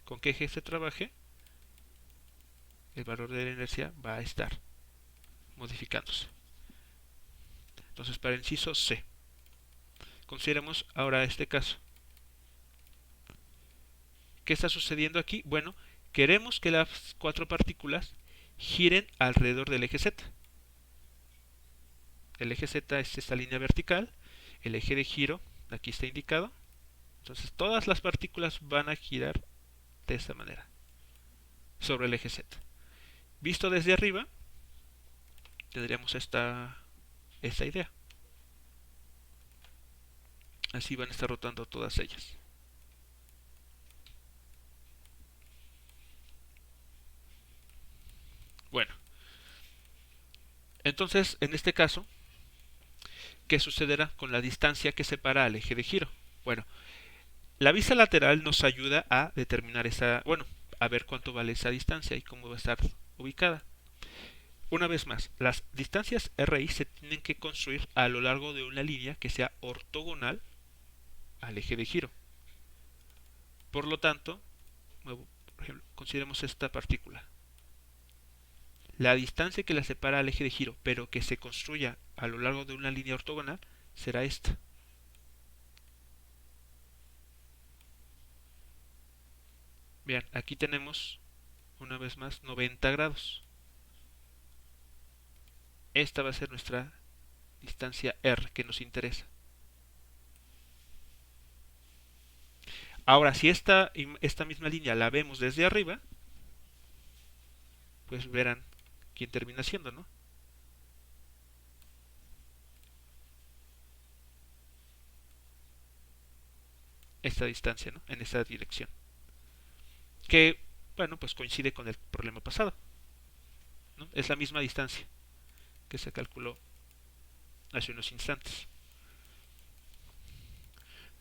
con qué eje se trabaje, el valor de la inercia va a estar modificándose. Entonces, para el inciso C, consideremos ahora este caso. ¿Qué está sucediendo aquí? Bueno, queremos que las 4 partículas giren alrededor del eje Z. El eje Z es esta línea vertical, el eje de giro aquí está indicado. Entonces todas las partículas van a girar de esta manera, sobre el eje Z. Visto desde arriba, tendríamos esta idea. Así van a estar rotando todas ellas. Bueno, entonces en este caso, ¿qué sucederá con la distancia que separa al eje de giro? Bueno, la vista lateral nos ayuda a determinar a ver cuánto vale esa distancia y cómo va a estar ubicada. Una vez más, las distancias RI se tienen que construir a lo largo de una línea que sea ortogonal al eje de giro. Por lo tanto, por ejemplo, consideremos esta partícula. La distancia que la separa al eje de giro, pero que se construya a lo largo de una línea ortogonal, será esta. Vean, aquí tenemos, una vez más, 90 grados. Esta va a ser nuestra distancia R que nos interesa. Ahora, si esta misma línea la vemos desde arriba, pues verán quién termina siendo, ¿no? Esta distancia, ¿no? En esta dirección. Que, bueno, pues coincide con el problema pasado, ¿no? Es la misma distancia que se calculó hace unos instantes.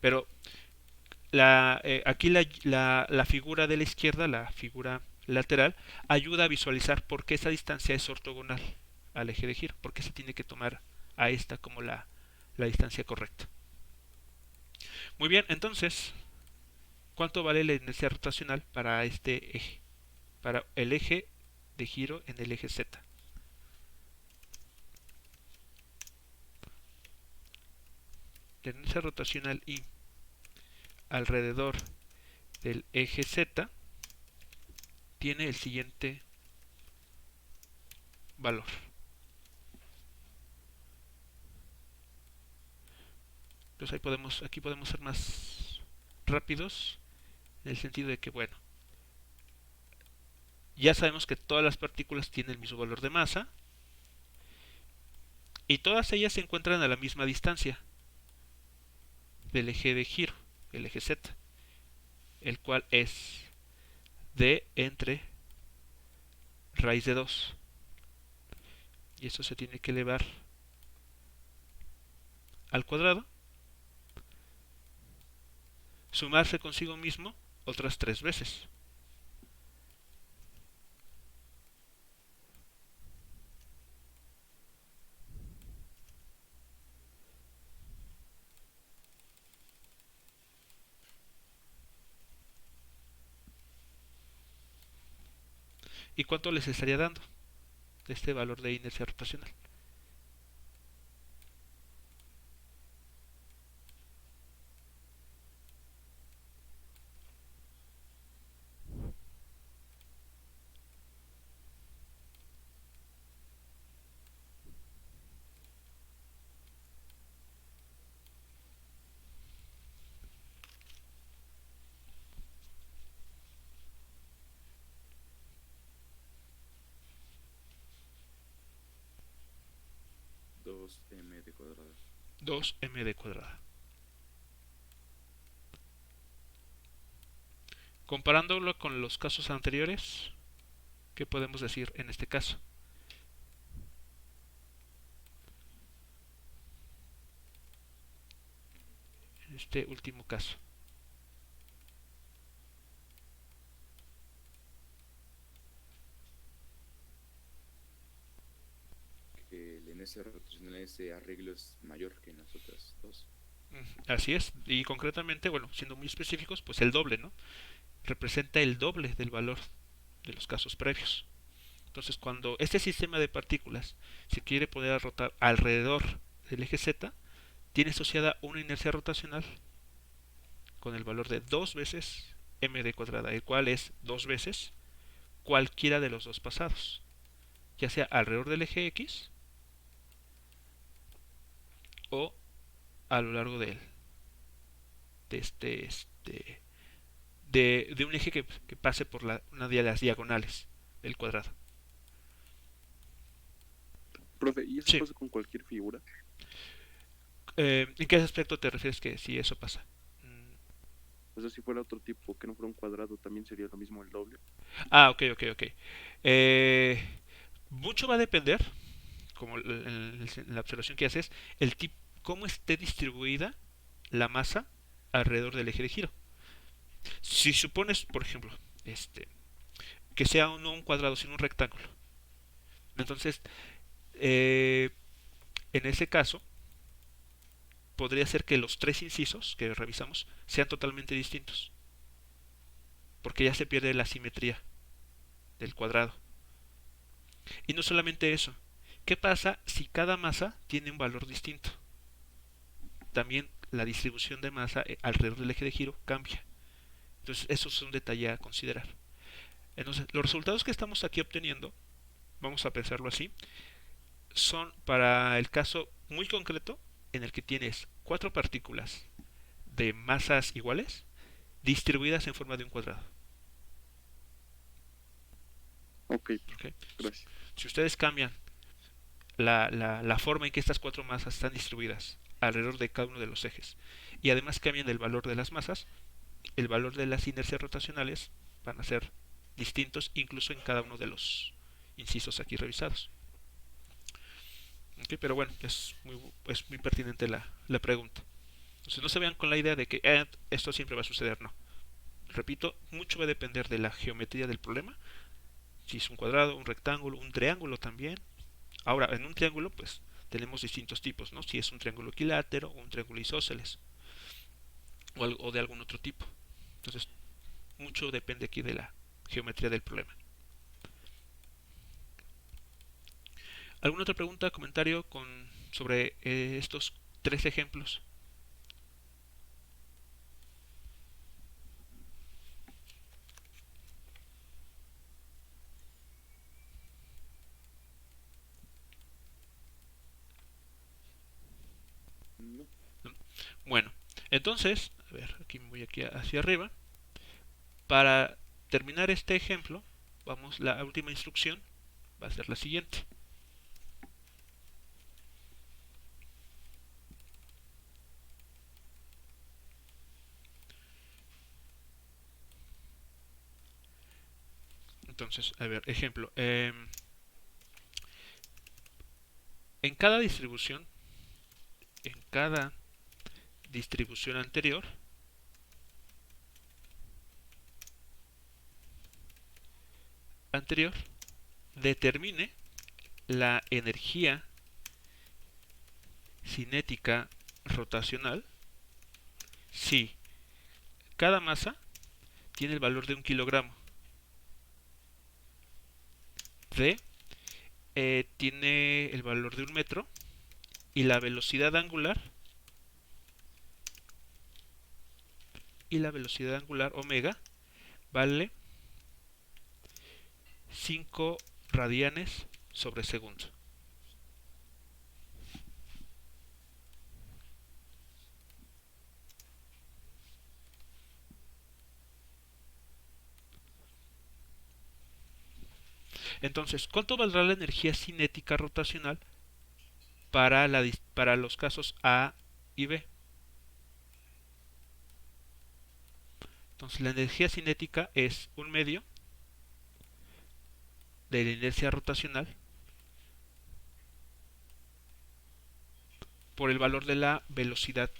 Pero aquí la figura de la izquierda, la figura lateral, ayuda a visualizar por qué esa distancia es ortogonal al eje de giro, por qué se tiene que tomar a esta como la distancia correcta. Muy bien, entonces, ¿cuánto vale la inercia rotacional para este eje? Para el eje de giro en el eje Z. La inercia rotacional I alrededor del eje Z tiene el siguiente valor. Entonces aquí podemos ser más rápidos en el sentido de que, bueno, ya sabemos que todas las partículas tienen el mismo valor de masa y todas ellas se encuentran a la misma distancia del eje de giro, el eje Z, el cual es d entre raíz de 2. Y eso se tiene que elevar al cuadrado sumarse consigo mismo otras 3 veces. ¿Y cuánto les estaría dando este valor de inercia rotacional? Dos m de cuadrado. 2md cuadrada. Comparándolo con los casos anteriores, ¿qué podemos decir en este caso? En este último caso. Que la inercia rotacional de ese arreglo es mayor que en las otras dos. Así es, y concretamente, bueno, siendo muy específicos, pues el doble, ¿no? Representa el doble del valor de los casos previos. Entonces, cuando este sistema de partículas se quiere poner a rotar alrededor del eje Z, tiene asociada una inercia rotacional con el valor de 2 veces md cuadrada, el cual es 2 veces cualquiera de los dos pasados, ya sea alrededor del eje X o a lo largo de de un eje que pase por una de las diagonales del cuadrado. Profe, ¿y eso Sí. pasa con cualquier figura? ¿En qué aspecto te refieres que si eso pasa? O sea, si fuera otro tipo, que no fuera un cuadrado, también sería lo mismo el doble. Ok. Eh, Mucho va a depender, como en la observación que haces, el tipo, cómo esté distribuida la masa alrededor del eje de giro. Si supones, por ejemplo, que sea no un cuadrado, sino un rectángulo, entonces, en ese caso, podría ser que los 3 incisos que revisamos sean totalmente distintos, porque ya se pierde la simetría del cuadrado. Y no solamente eso, ¿qué pasa si cada masa tiene un valor distinto? También la distribución de masa alrededor del eje de giro cambia. Entonces, eso es un detalle a considerar. Entonces, los resultados que estamos aquí obteniendo, vamos a pensarlo así, son para el caso muy concreto en el que tienes 4 partículas de masas iguales distribuidas en forma de un cuadrado. Ok, ¿Ok? gracias. Si ustedes cambian la forma en que estas 4 masas están distribuidas alrededor de cada uno de los ejes y además cambian el valor de las masas, el valor de las inercias rotacionales van a ser distintos incluso en cada uno de los incisos aquí revisados. ¿Ok? Pero bueno, es muy pertinente la pregunta. Entonces no se vean con la idea de que esto siempre va a suceder, no. Repito, mucho va a depender de la geometría del problema, si es un cuadrado, un rectángulo, un triángulo también. Ahora, en un triángulo, pues tenemos distintos tipos, ¿no? Si es un triángulo equilátero o un triángulo isósceles o de algún otro tipo. Entonces, mucho depende aquí de la geometría del problema. ¿Alguna otra pregunta, comentario sobre estos 3 ejemplos? No. Bueno, entonces, a ver, aquí me voy aquí hacia arriba. Para terminar este ejemplo, la última instrucción va a ser la siguiente. Entonces, a ver, ejemplo. En cada distribución, en cada distribución anterior, anterior, determine la energía cinética rotacional si cada masa tiene el valor de 1 kilogramo, D tiene el valor de 1 metro y la velocidad angular omega vale 5 radianes sobre segundo. Entonces, ¿cuánto valdrá la energía cinética rotacional para los casos A y B? Entonces, la energía cinética es 1/2 de la inercia rotacional por el valor de la velocidad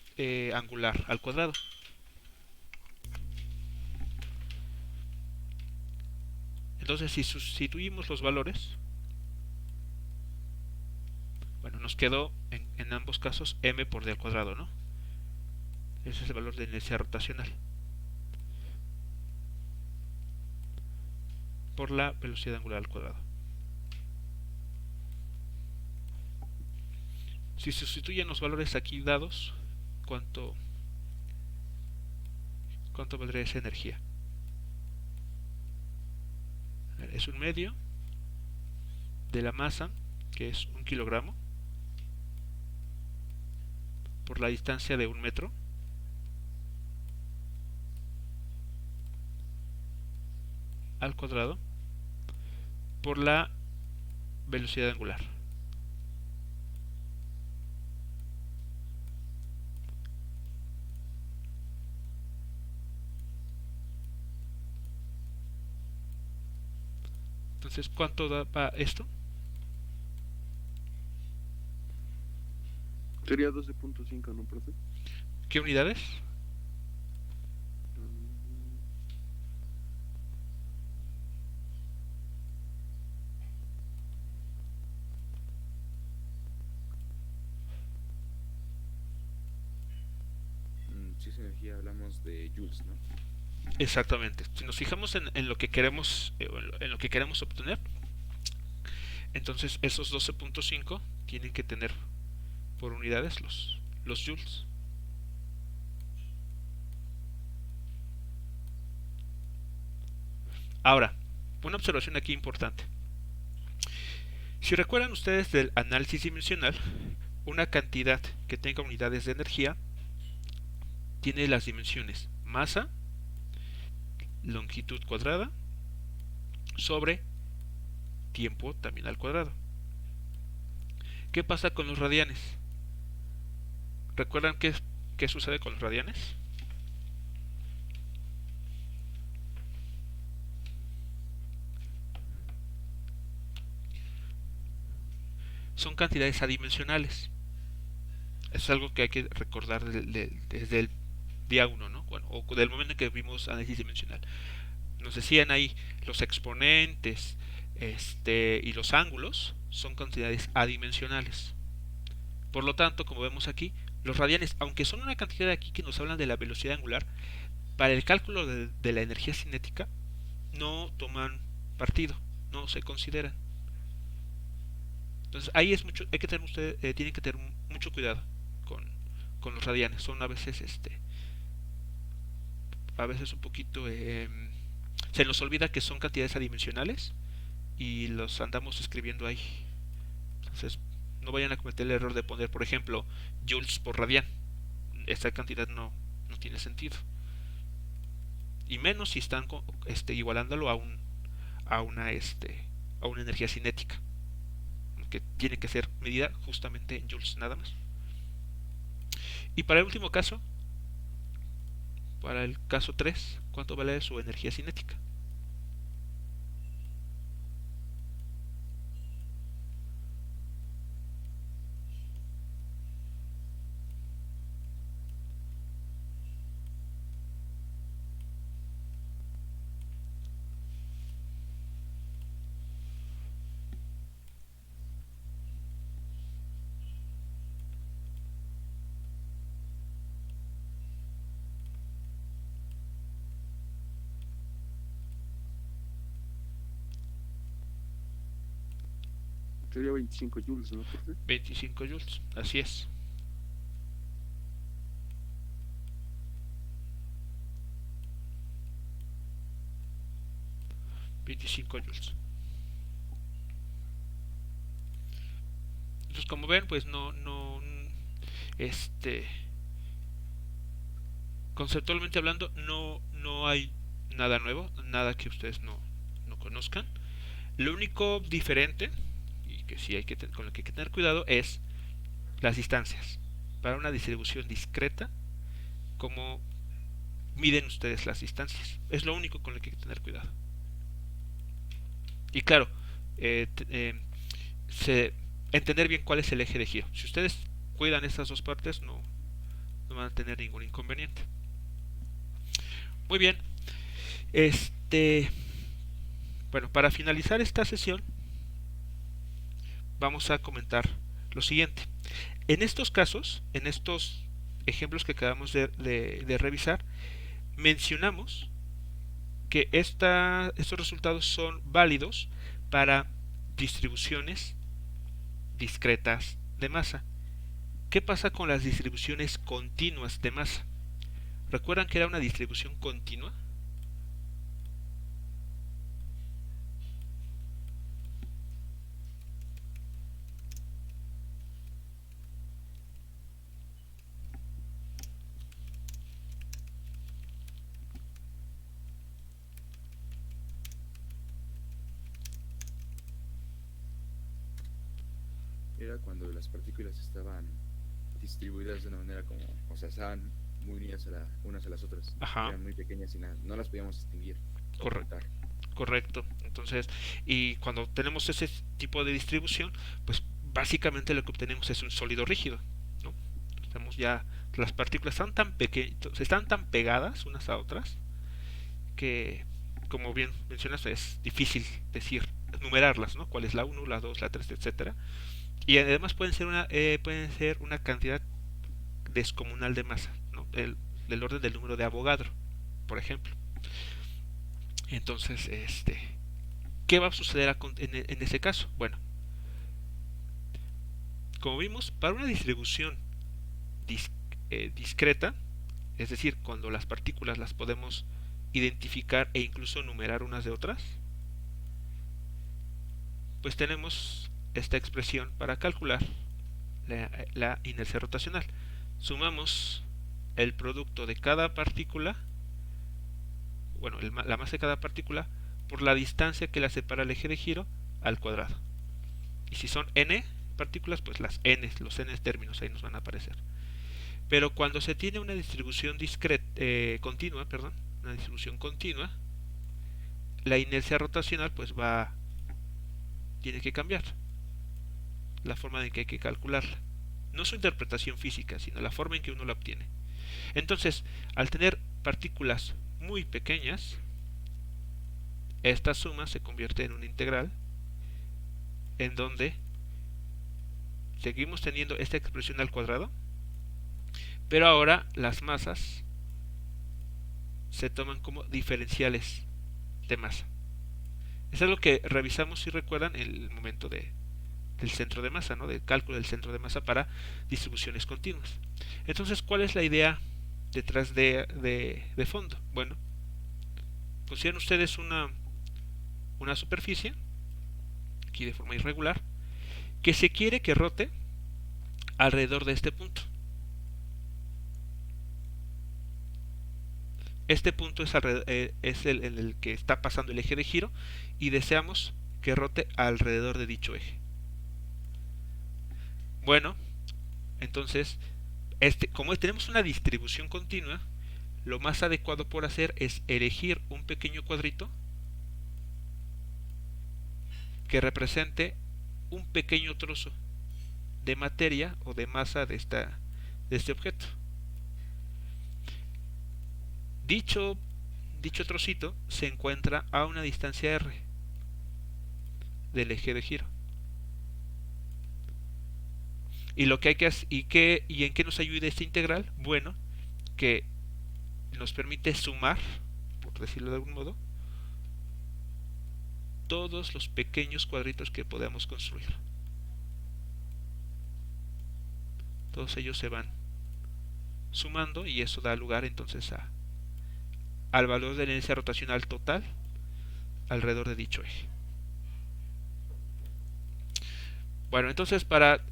angular al cuadrado. Entonces, si sustituimos los valores, bueno, nos quedó en ambos casos m por d al cuadrado, ¿no? Ese es el valor de inercia rotacional por la velocidad angular al cuadrado. Si sustituyen los valores aquí dados, ¿cuánto valdría esa energía? Es 1/2 de la masa, que es 1 kilogramo, por la distancia de 1 metro, al cuadrado, por la velocidad angular. Entonces, ¿cuánto da para esto? Sería 12.5, ¿no, profe? ¿Qué unidades? Si es energía, hablamos de joules, ¿no? Exactamente. Si nos fijamos en lo que queremos obtener, entonces esos 12.5 tienen que tener por unidades los joules. Ahora, una observación aquí importante. Si recuerdan ustedes del análisis dimensional, una cantidad que tenga unidades de energía tiene las dimensiones masa, longitud cuadrada, sobre tiempo también al cuadrado. ¿Qué pasa con los radianes? ¿Recuerdan qué sucede con los radianes? Son cantidades adimensionales. Es algo que hay que recordar desde el día 1, ¿no? Bueno, o del momento en que vimos análisis dimensional. Nos decían ahí los exponentes y los ángulos son cantidades adimensionales. Por lo tanto, como vemos aquí, los radianes, aunque son una cantidad de aquí que nos hablan de la velocidad angular, para el cálculo de la energía cinética no toman partido, no se consideran. Entonces ahí hay que tener tienen que tener mucho cuidado con los radianes. Son a veces un poquito se nos olvida que son cantidades adimensionales y los andamos escribiendo ahí. Entonces no vayan a cometer el error de poner, por ejemplo, joules por radian. Esta cantidad no tiene sentido, y menos si están igualándolo a una energía cinética, que tiene que ser medida justamente en joules nada más. Y para el último caso, para el caso 3, ¿cuánto vale su energía cinética? Sería 25 joules, ¿no, profe? 25 joules, así es. $25. Entonces, como ven, pues este, conceptualmente hablando, no hay nada nuevo, nada que ustedes no conozcan. Lo único diferente, y que sí con lo que hay que tener cuidado, es las distancias. Para una distribución discreta, ¿cómo miden ustedes las distancias? Es lo único con lo que hay que tener cuidado. Y claro, entender bien cuál es el eje de giro. Si ustedes cuidan estas dos partes, no van a tener ningún inconveniente. Muy bien. Bueno, para finalizar esta sesión, vamos a comentar lo siguiente. En estos casos, en estos ejemplos que acabamos de revisar, mencionamos que estos resultados son válidos para distribuciones discretas de masa. ¿Qué pasa con las distribuciones continuas de masa? ¿Recuerdan que era una distribución continua? Era cuando las partículas estaban distribuidas de una manera como, o sea, estaban muy unidas unas a las otras. Ajá. Eran muy pequeñas y no las podíamos distinguir. Correcto. Entonces, y cuando tenemos ese tipo de distribución, pues básicamente lo que obtenemos es un sólido rígido, ¿no? Estamos ya, las partículas están tan pequeñas, están tan pegadas unas a otras que, como bien mencionas, es difícil numerarlas, ¿no? ¿Cuál es la 1, la 2, la 3, etcétera? Y además pueden ser una cantidad descomunal de masa, ¿no? Del orden del número de Avogadro, por ejemplo. Entonces, ¿qué va a suceder en ese caso? Bueno, como vimos, para una distribución discreta, es decir, cuando las partículas las podemos identificar e incluso numerar unas de otras, pues tenemos esta expresión para calcular la inercia rotacional. Sumamos el producto de cada partícula, bueno, la masa de cada partícula, por la distancia que la separa el eje de giro al cuadrado. Y si son n partículas, pues los n términos ahí nos van a aparecer. Pero cuando se tiene una distribución continua, una distribución continua, la inercia rotacional pues tiene que cambiar la forma en que hay que calcularla. No su interpretación física, sino la forma en que uno la obtiene. Entonces, al tener partículas muy pequeñas, esta suma se convierte en una integral en donde seguimos teniendo esta expresión al cuadrado, pero ahora las masas se toman como diferenciales de masa. Eso es lo que revisamos, si recuerdan, en el momento del centro de masa, ¿no? Del cálculo del centro de masa para distribuciones continuas. Entonces, ¿cuál es la idea detrás de fondo? Bueno, consideren ustedes una superficie, aquí de forma irregular, que se quiere que rote alrededor de este punto. Este punto es el que está pasando el eje de giro y deseamos que rote alrededor de dicho eje. Bueno, entonces, como tenemos una distribución continua, lo más adecuado por hacer es elegir un pequeño cuadrito que represente un pequeño trozo de materia o de masa de este objeto. Dicho trocito se encuentra a una distancia r del eje de giro. Y lo que hay que hacer, y en qué nos ayuda esta integral, bueno, que nos permite sumar, por decirlo de algún modo, todos los pequeños cuadritos que podamos construir. Todos ellos se van sumando y eso da lugar entonces al valor de la inercia rotacional total alrededor de dicho eje. Bueno, entonces para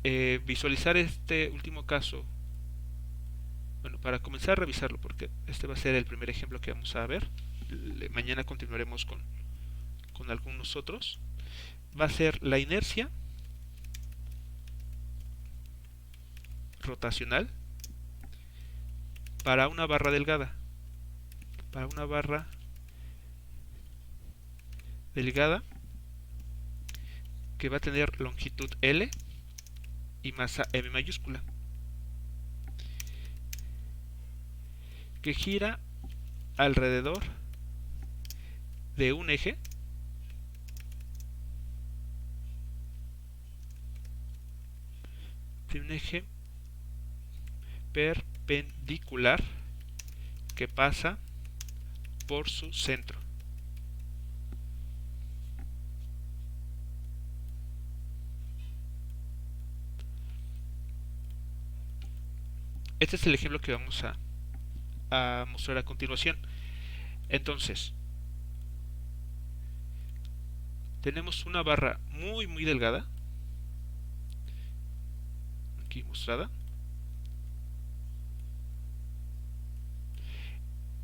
visualizar este último caso, bueno, para comenzar a revisarlo, porque este va a ser el primer ejemplo que vamos a ver, mañana continuaremos con algunos otros, va a ser la inercia rotacional para una barra delgada, que va a tener longitud L y masa M mayúscula, que gira alrededor de un eje perpendicular que pasa por su centro. Este es el ejemplo que vamos a mostrar a continuación. Entonces, tenemos una barra muy delgada, aquí mostrada,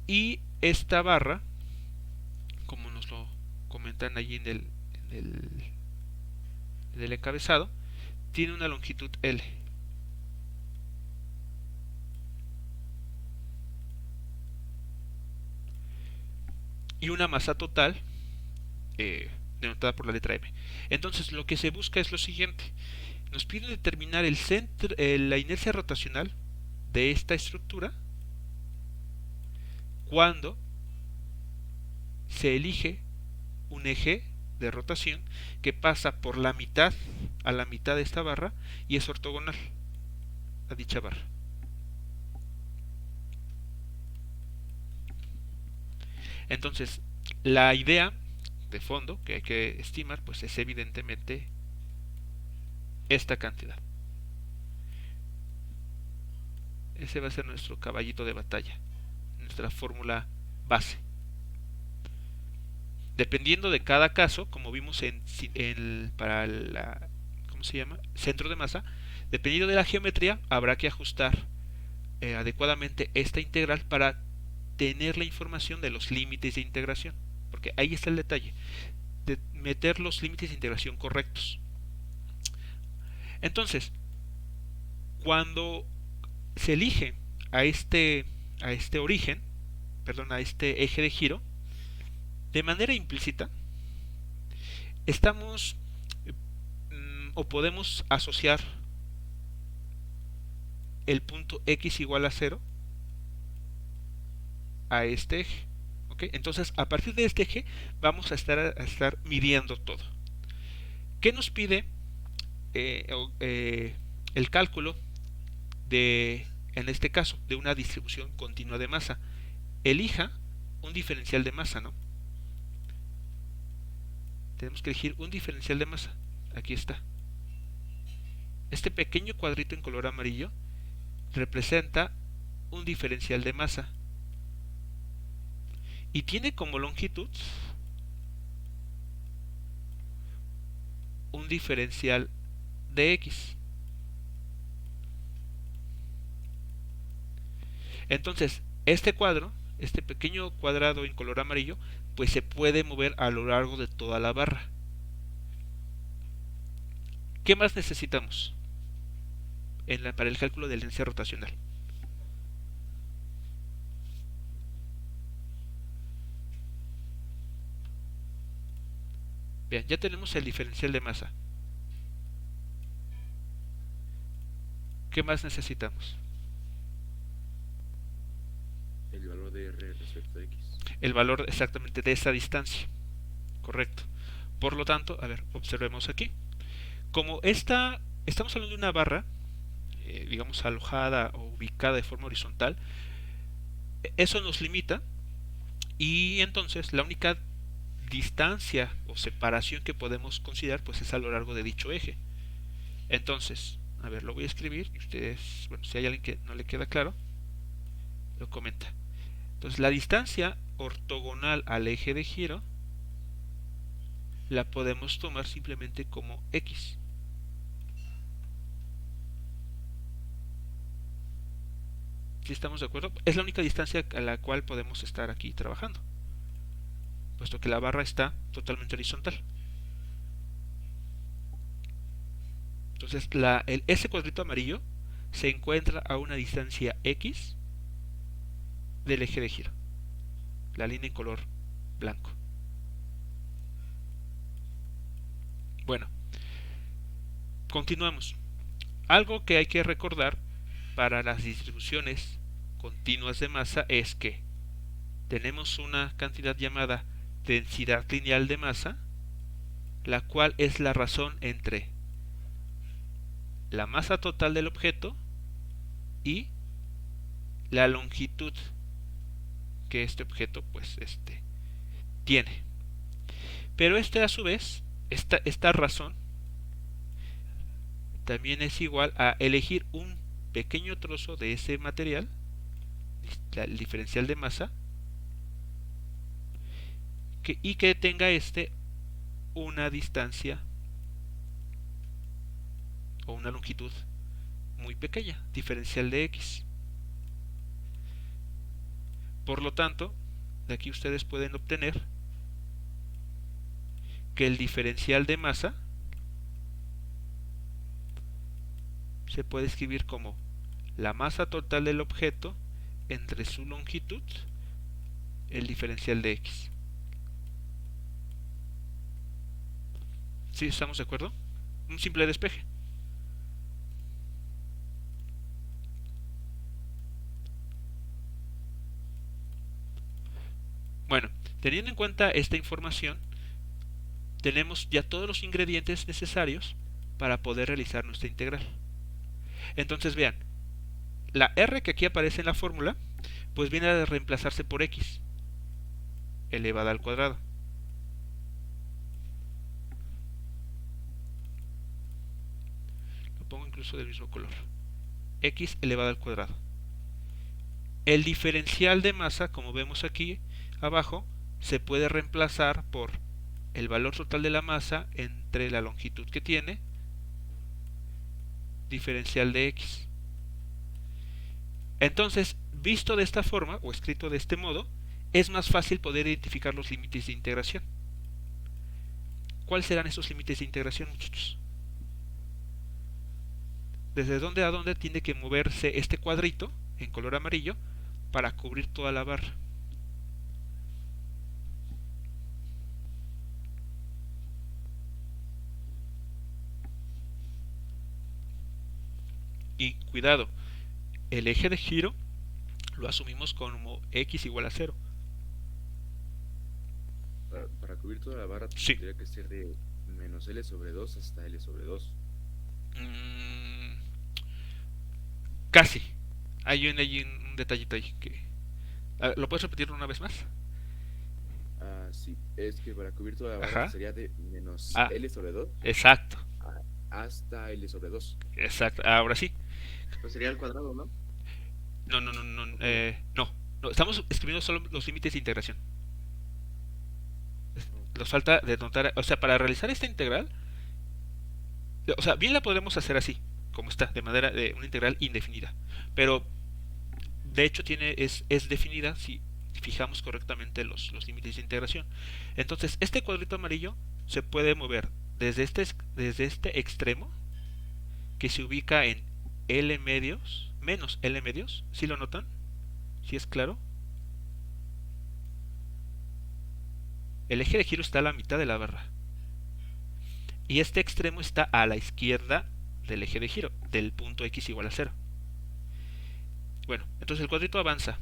y esta barra, como nos lo comentan allí en el encabezado, tiene una longitud L. Y una masa total denotada por la letra M. Entonces lo que se busca es lo siguiente: nos pide determinar el centro, la inercia rotacional de esta estructura cuando se elige un eje de rotación que pasa por la mitad, a la mitad de esta barra, y es ortogonal a dicha barra. Entonces, la idea de fondo que hay que estimar, pues es evidentemente esta cantidad. Ese va a ser nuestro caballito de batalla, nuestra fórmula base. Dependiendo de cada caso, como vimos para la, ¿cómo se llama?, centro de masa, dependiendo de la geometría, habrá que ajustar adecuadamente esta integral para tener la información de los límites de integración, porque ahí está el detalle, de meter los límites de integración correctos. Entonces, cuando se elige a este origen, perdón, a este eje de giro, de manera implícita estamos o podemos asociar el punto X igual a 0 a este eje. ¿Okay? Entonces, a partir de este eje vamos a estar midiendo todo. ¿Qué nos pide el cálculo en este caso, de una distribución continua de masa? Elija un diferencial de masa, ¿no? Tenemos que elegir un diferencial de masa. Aquí está. Este pequeño cuadrito en color amarillo representa un diferencial de masa y tiene como longitud un diferencial de X. Entonces, este pequeño cuadrado en color amarillo, pues se puede mover a lo largo de toda la barra. ¿Qué más necesitamos para el cálculo de la inercia rotacional? Bien, ya tenemos el diferencial de masa. ¿Qué más necesitamos? El valor de R respecto a X. El valor exactamente de esa distancia. Correcto. Por lo tanto, a ver, observemos aquí. Como estamos hablando de una barra, digamos alojada o ubicada de forma horizontal, eso nos limita, y entonces la única distancia o separación que podemos considerar pues es a lo largo de dicho eje. Entonces, A ver, lo voy a escribir y ustedes, bueno, si hay alguien que no le queda claro, lo comenta. Entonces, la distancia ortogonal al eje de giro la podemos tomar simplemente como x. ¿Sí estamos de acuerdo? Es la única distancia a la cual podemos estar aquí trabajando, puesto que la barra está totalmente horizontal. Entonces, ese cuadrito amarillo se encuentra a una distancia x del eje de giro, la línea en color blanco. Bueno, continuamos. Algo que hay que recordar para las distribuciones continuas de masa es que tenemos una cantidad llamada densidad lineal de masa, la cual es la razón entre la masa total del objeto y la longitud que este objeto pues tiene. Pero a su vez, esta razón también es igual a elegir un pequeño trozo de ese material, el diferencial de masa, y que tenga una distancia o una longitud muy pequeña, diferencial de x. Por lo tanto, de aquí ustedes pueden obtener que el diferencial de masa se puede escribir como la masa total del objeto entre su longitud, el diferencial de x. ¿Sí estamos de acuerdo? Un simple despeje. Bueno, teniendo en cuenta esta información, tenemos ya todos los ingredientes necesarios para poder realizar nuestra integral. Entonces vean, la r que aquí aparece en la fórmula, pues viene a reemplazarse por x elevada al cuadrado. Lo pongo incluso del mismo color. X elevada al cuadrado. El diferencial de masa, como vemos aquí abajo, se puede reemplazar por el valor total de la masa entre la longitud que tiene, diferencial de x. Entonces, visto de esta forma, o escrito de este modo, es más fácil poder identificar los límites de integración. ¿Cuáles serán esos límites de integración, muchachos? ¿Desde dónde a dónde tiene que moverse este cuadrito en color amarillo para cubrir toda la barra? Y cuidado, el eje de giro lo asumimos como x igual a 0. Para cubrir toda la barra Sí. tendría que ser de menos L sobre 2 hasta L sobre 2. Casi. Hay un detallito ahí que... ¿Lo puedes repetir una vez más? Ah, sí. Es que para cubrir toda la barra Ajá. sería de menos Ah. L sobre 2 Exacto, hasta L sobre 2. exacto. Ahora sí. Pues sería al cuadrado, ¿no? No, estamos escribiendo solo los límites de integración. Nos falta denotar, o sea, para realizar esta integral, o sea, bien la podemos hacer así, como está, de manera de una integral indefinida, pero de hecho es definida si fijamos correctamente los límites de integración. Entonces, este cuadrito amarillo se puede mover desde este extremo, que se ubica en L medios, menos L medios, ¿sí lo notan? ¿Sí es claro? El eje de giro está a la mitad de la barra. Y este extremo está a la izquierda del eje de giro, del punto x igual a 0. Bueno, entonces el cuadrito avanza,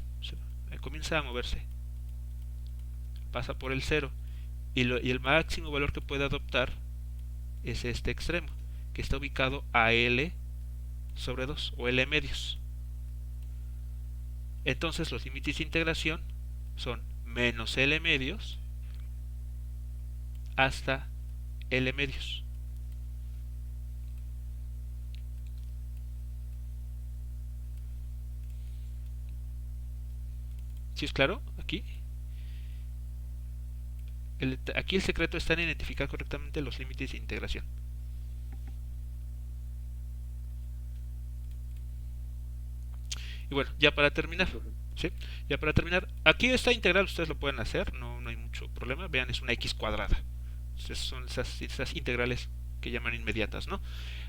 comienza a moverse. Pasa por el 0. Y el máximo valor que puede adoptar es este extremo, que está ubicado a L sobre 2, o L medios. Entonces los límites de integración son menos L medios hasta L medios. ¿Sí es claro? Aquí. Aquí el secreto está en identificar correctamente los límites de integración. Y bueno, ya para terminar, ¿sí? Ya para terminar, aquí esta integral ustedes lo pueden hacer, no hay mucho problema. Vean, es una x cuadrada. Entonces son esas integrales que llaman inmediatas, ¿no?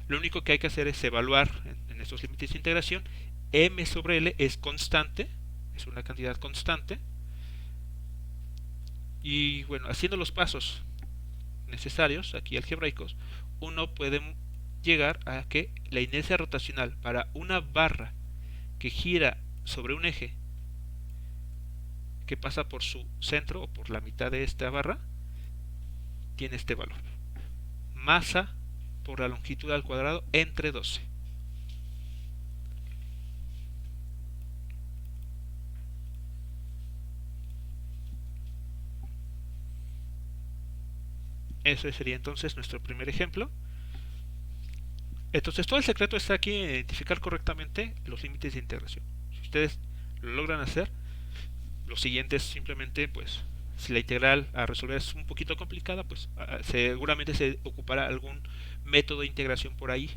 Lo único que hay que hacer es evaluar en estos límites de integración. M sobre L es constante, es una cantidad constante. Y bueno, haciendo los pasos necesarios, aquí algebraicos, uno puede llegar a que la inercia rotacional para una barra que gira sobre un eje que pasa por su centro o por la mitad de esta barra tiene este valor: masa por la longitud al cuadrado entre 12. Ese sería entonces nuestro primer ejemplo. Entonces todo el secreto está aquí en identificar correctamente los límites de integración. Si ustedes lo logran hacer, lo siguiente es simplemente, pues, si la integral a resolver es un poquito complicada, pues seguramente se ocupará algún método de integración por ahí,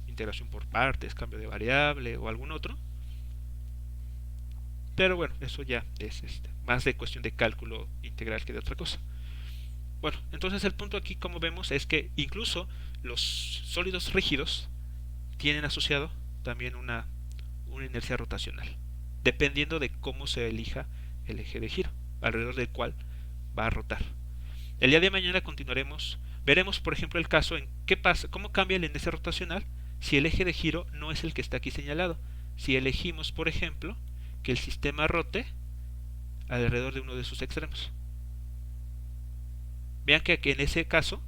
integración por partes, cambio de variable o algún otro. Pero bueno, eso ya es más de cuestión de cálculo integral que de otra cosa. Bueno, entonces el punto aquí, como vemos, es que incluso los sólidos rígidos tienen asociado también una inercia rotacional, dependiendo de cómo se elija el eje de giro, alrededor del cual va a rotar. El día de mañana continuaremos, veremos por ejemplo el caso en qué pasa, cómo cambia la inercia rotacional si el eje de giro no es el que está aquí señalado. Si elegimos, por ejemplo, que el sistema rote alrededor de uno de sus extremos. Vean que en ese caso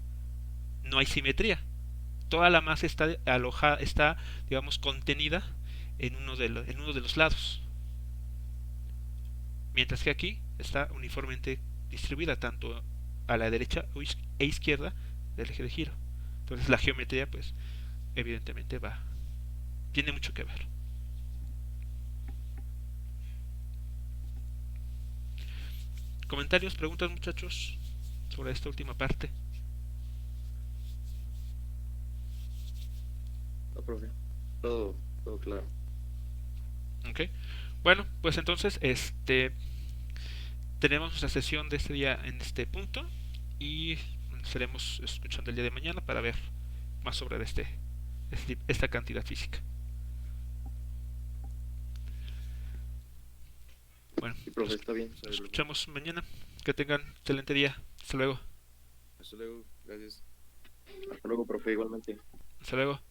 no hay simetría. Toda la masa está alojada, está, digamos, contenida en uno de los lados. Mientras que aquí está uniformemente distribuida tanto a la derecha e izquierda del eje de giro. Entonces la geometría, pues, evidentemente tiene mucho que ver. ¿Comentarios, preguntas, muchachos, sobre esta última parte? No, profe. Todo claro. Ok. Bueno, pues entonces tenemos nuestra sesión de este día en este punto y estaremos escuchando el día de mañana para ver más sobre esta cantidad física. Bueno, Sí, profe, está bien. nos escuchamos mañana. Que tengan excelente día. Hasta luego. Hasta luego, gracias. Hasta luego, profe, igualmente. Hasta luego.